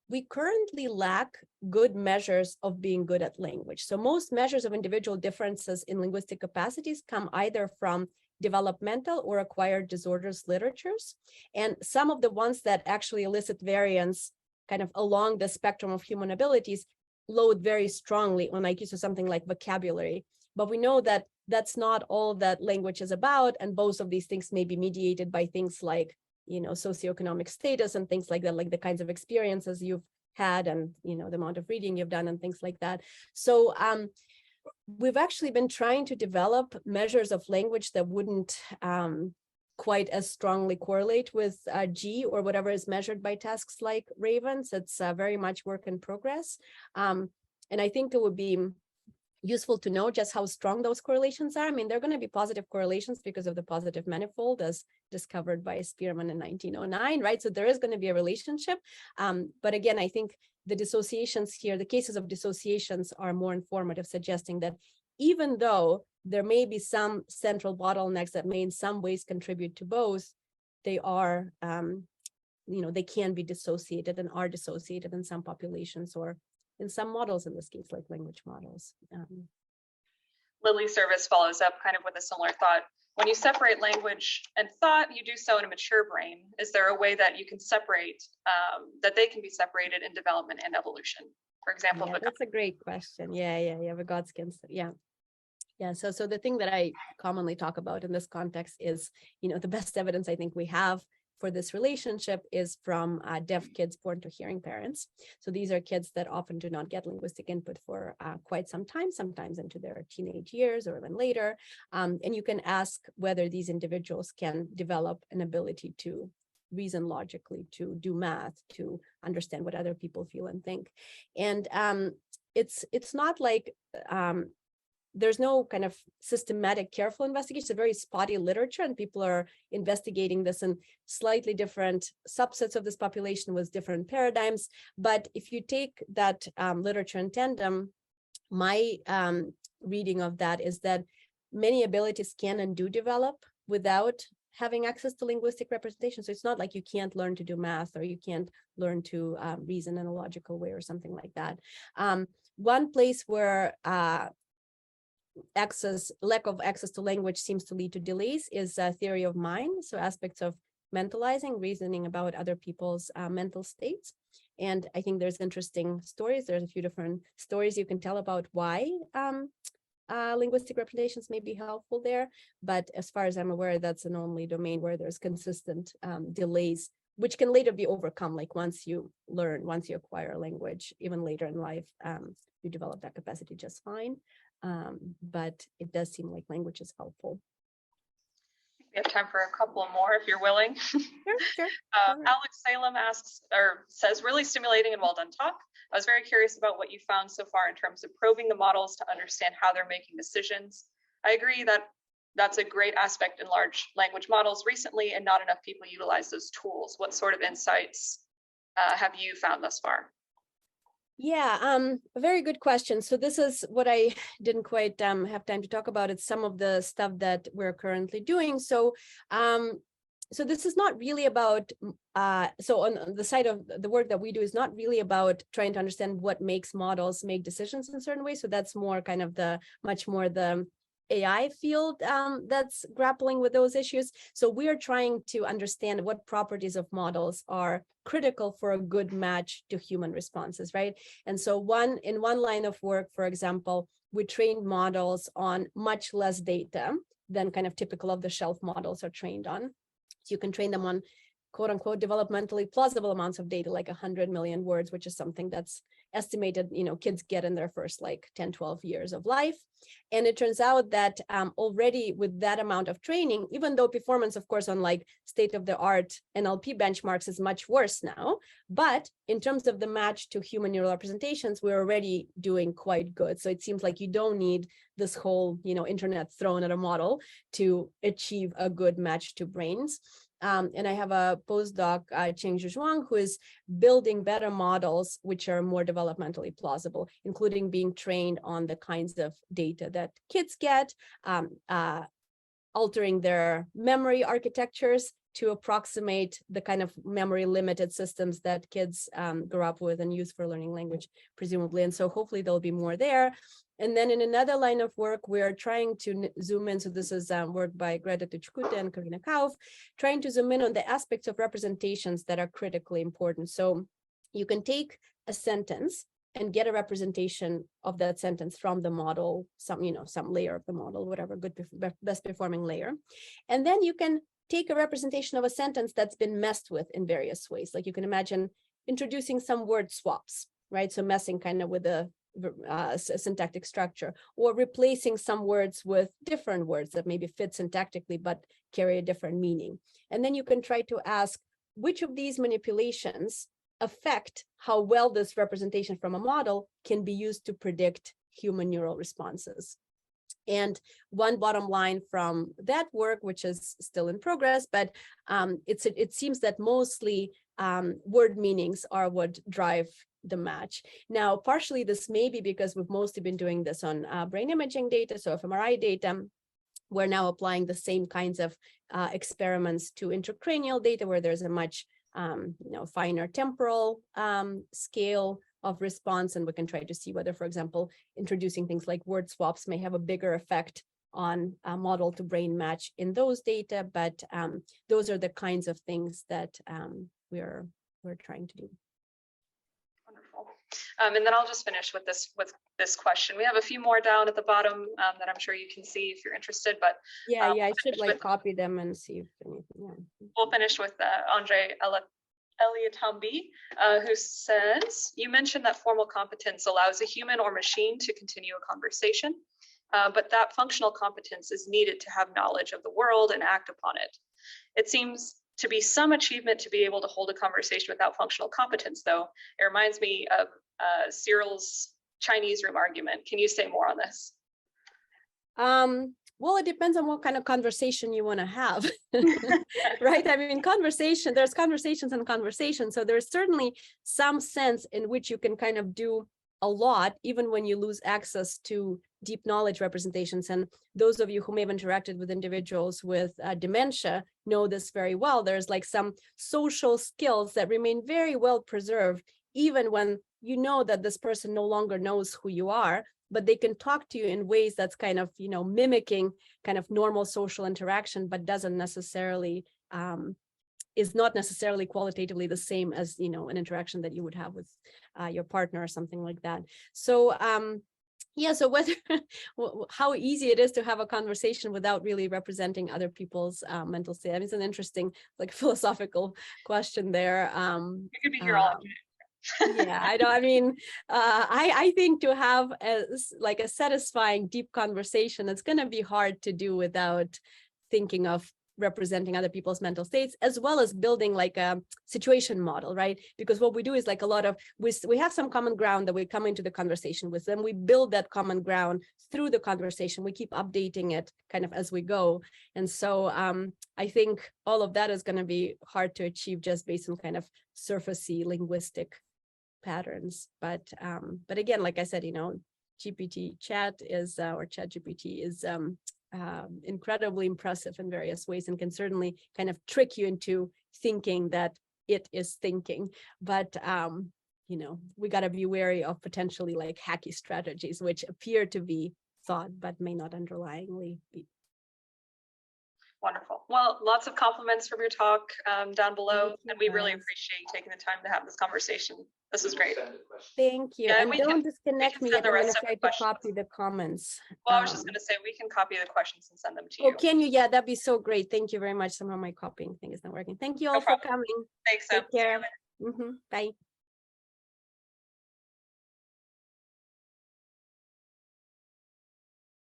we currently lack good measures of being good at language. So most measures of individual differences in linguistic capacities come either from developmental or acquired disorders literatures. And some of the ones that actually elicit variance kind of along the spectrum of human abilities load very strongly on IQ, so something like vocabulary. But we know that that's not all that language is about, and both of these things may be mediated by things like, socioeconomic status and things like that, like the kinds of experiences you've had and, the amount of reading you've done and things like that. So we've actually been trying to develop measures of language that wouldn't quite as strongly correlate with G or whatever is measured by tasks like Ravens. It's very much work in progress. And I think it would be useful to know just how strong those correlations are. I mean, they're going to be positive correlations because of the positive manifold as discovered by Spearman in 1909, right? So there is going to be a relationship. But again, I think the dissociations here, the cases of dissociations are more informative, suggesting that even though there may be some central bottlenecks that may in some ways contribute to both, they are, they can be dissociated and are dissociated in some populations or in some models, in this case, like language models. Lily Service follows up kind of with a similar thought. When you separate language and thought, you do so in a mature brain. Is there a way that you can separate, that they can be separated in development and evolution? For example, yeah, that's a great question. Yeah, Vygotsky. Yeah, so the thing that I commonly talk about in this context is, the best evidence I think we have for this relationship is from deaf kids born to hearing parents. So these are kids that often do not get linguistic input for quite some time, sometimes into their teenage years or even later. And you can ask whether these individuals can develop an ability to reason logically, to do math, to understand what other people feel and think. And it's not like there's no kind of systematic, careful investigation. It's a very spotty literature, and people are investigating this in slightly different subsets of this population with different paradigms. But if you take that literature in tandem, my reading of that is that many abilities can and do develop without having access to linguistic representation. So it's not like you can't learn to do math or you can't learn to reason in a logical way or something like that. One place where lack of access to language seems to lead to delays is theory of mind. So aspects of mentalizing, reasoning about other people's mental states. And I think there's interesting stories. There's a few different stories you can tell about why linguistic representations may be helpful there. But as far as I'm aware, that's an only domain where there's consistent delays, which can later be overcome. Like once you acquire a language, even later in life, you develop that capacity just fine. But it does seem like language is helpful. We have time for a couple more if you're willing. Sure. Alex Salem says, really stimulating and well done talk. I was very curious about what you found so far in terms of probing the models to understand how they're making decisions. I agree that that's a great aspect in large language models recently, and not enough people utilize those tools. What sort of insights have you found thus far? Yeah, a very good question. So this is what I didn't quite have time to talk about. It's some of the stuff that we're currently doing. So this is not really about, so on the side of the work that we do is not really about trying to understand what makes models make decisions in certain ways. So that's more kind of much more the AI field that's grappling with those issues. So we are trying to understand what properties of models are critical for a good match to human responses, right? And so in one line of work, for example, we trained models on much less data than kind of typical of the shelf models are trained on. So you can train them on quote unquote developmentally plausible amounts of data, like 100 million words, which is something that's estimated, kids get in their first like 10, 12 years of life. And it turns out that already with that amount of training, even though performance, of course, on like state-of-the-art NLP benchmarks is much worse now, but in terms of the match to human neural representations, we're already doing quite good. So it seems like you don't need this whole, internet thrown at a model to achieve a good match to brains. And I have a postdoc, Cheng-Zhu Zhuang, who is building better models which are more developmentally plausible, including being trained on the kinds of data that kids get, altering their memory architectures to approximate the kind of memory limited systems that kids grow up with and use for learning language, presumably. And so hopefully there'll be more there. And then in another line of work, we're trying to zoom in. So this is work by Greta Tuchkute and Karina Kauf, trying to zoom in on the aspects of representations that are critically important. So you can take a sentence and get a representation of that sentence from the model, some layer of the model, whatever best performing layer. And then you can take a representation of a sentence that's been messed with in various ways. Like you can imagine introducing some word swaps, right? So messing kind of with the syntactic structure, or replacing some words with different words that maybe fit syntactically but carry a different meaning. And then you can try to ask which of these manipulations affect how well this representation from a model can be used to predict human neural responses. And one bottom line from that work, which is still in progress, but it seems that mostly word meanings are what drive the match. Now, partially this may be because we've mostly been doing this on brain imaging data, so fMRI data. We're now applying the same kinds of experiments to intracranial data, where there's a much finer temporal scale of response, and we can try to see whether, for example, introducing things like word swaps may have a bigger effect on a model to brain match in those data. But those are the kinds of things that we're trying to do. Wonderful. And then I'll just finish with this question. We have a few more down at the bottom that I'm sure you can see if you're interested. But yeah, I should copy them and see if anything. Yeah. We'll finish with Andre Eliatambi, who says, you mentioned that formal competence allows a human or machine to continue a conversation, but that functional competence is needed to have knowledge of the world and act upon it. It seems to be some achievement to be able to hold a conversation without functional competence, though. It reminds me of Cyril's Chinese room argument. Can you say more on this? Well, it depends on what kind of conversation you want to have, right? I mean, there's conversations and conversations. So there's certainly some sense in which you can kind of do a lot, even when you lose access to deep knowledge representations. And those of you who may have interacted with individuals with dementia know this very well. There's like some social skills that remain very well preserved, even when you know that this person no longer knows who you are, but they can talk to you in ways that's kind of, mimicking kind of normal social interaction, but doesn't necessarily, is not necessarily qualitatively the same as, an interaction that you would have with your partner or something like that. So, yeah, so whether, how easy it is to have a conversation without really representing other people's mental state. I mean, it's an interesting, philosophical question there. You could be here all afternoon. Yeah, I think to have a satisfying deep conversation, it's going to be hard to do without thinking of representing other people's mental states, as well as building like a situation model, right? Because what we do is we have some common ground that we come into the conversation with, then we build that common ground through the conversation. We keep updating it kind of as we go. And so I think all of that is going to be hard to achieve just based on kind of surfacey linguistic patterns. But again, like I said, GPT chat is, or chat GPT is incredibly impressive in various ways and can certainly kind of trick you into thinking that it is thinking. But we got to be wary of potentially like hacky strategies, which appear to be thought, but may not underlyingly be. Wonderful. Well, lots of compliments from your talk down below, and we really appreciate you taking the time to have this conversation. This was great. Thank you. Yeah, and don't disconnect me yet. I'm going to try to copy the comments. Well, I was just going to say, we can copy the questions and send them to you. Oh, can you? Yeah, that'd be so great. Thank you very much. Somehow my copying thing is not working. Thank you all for coming. Thanks. Take care. Bye.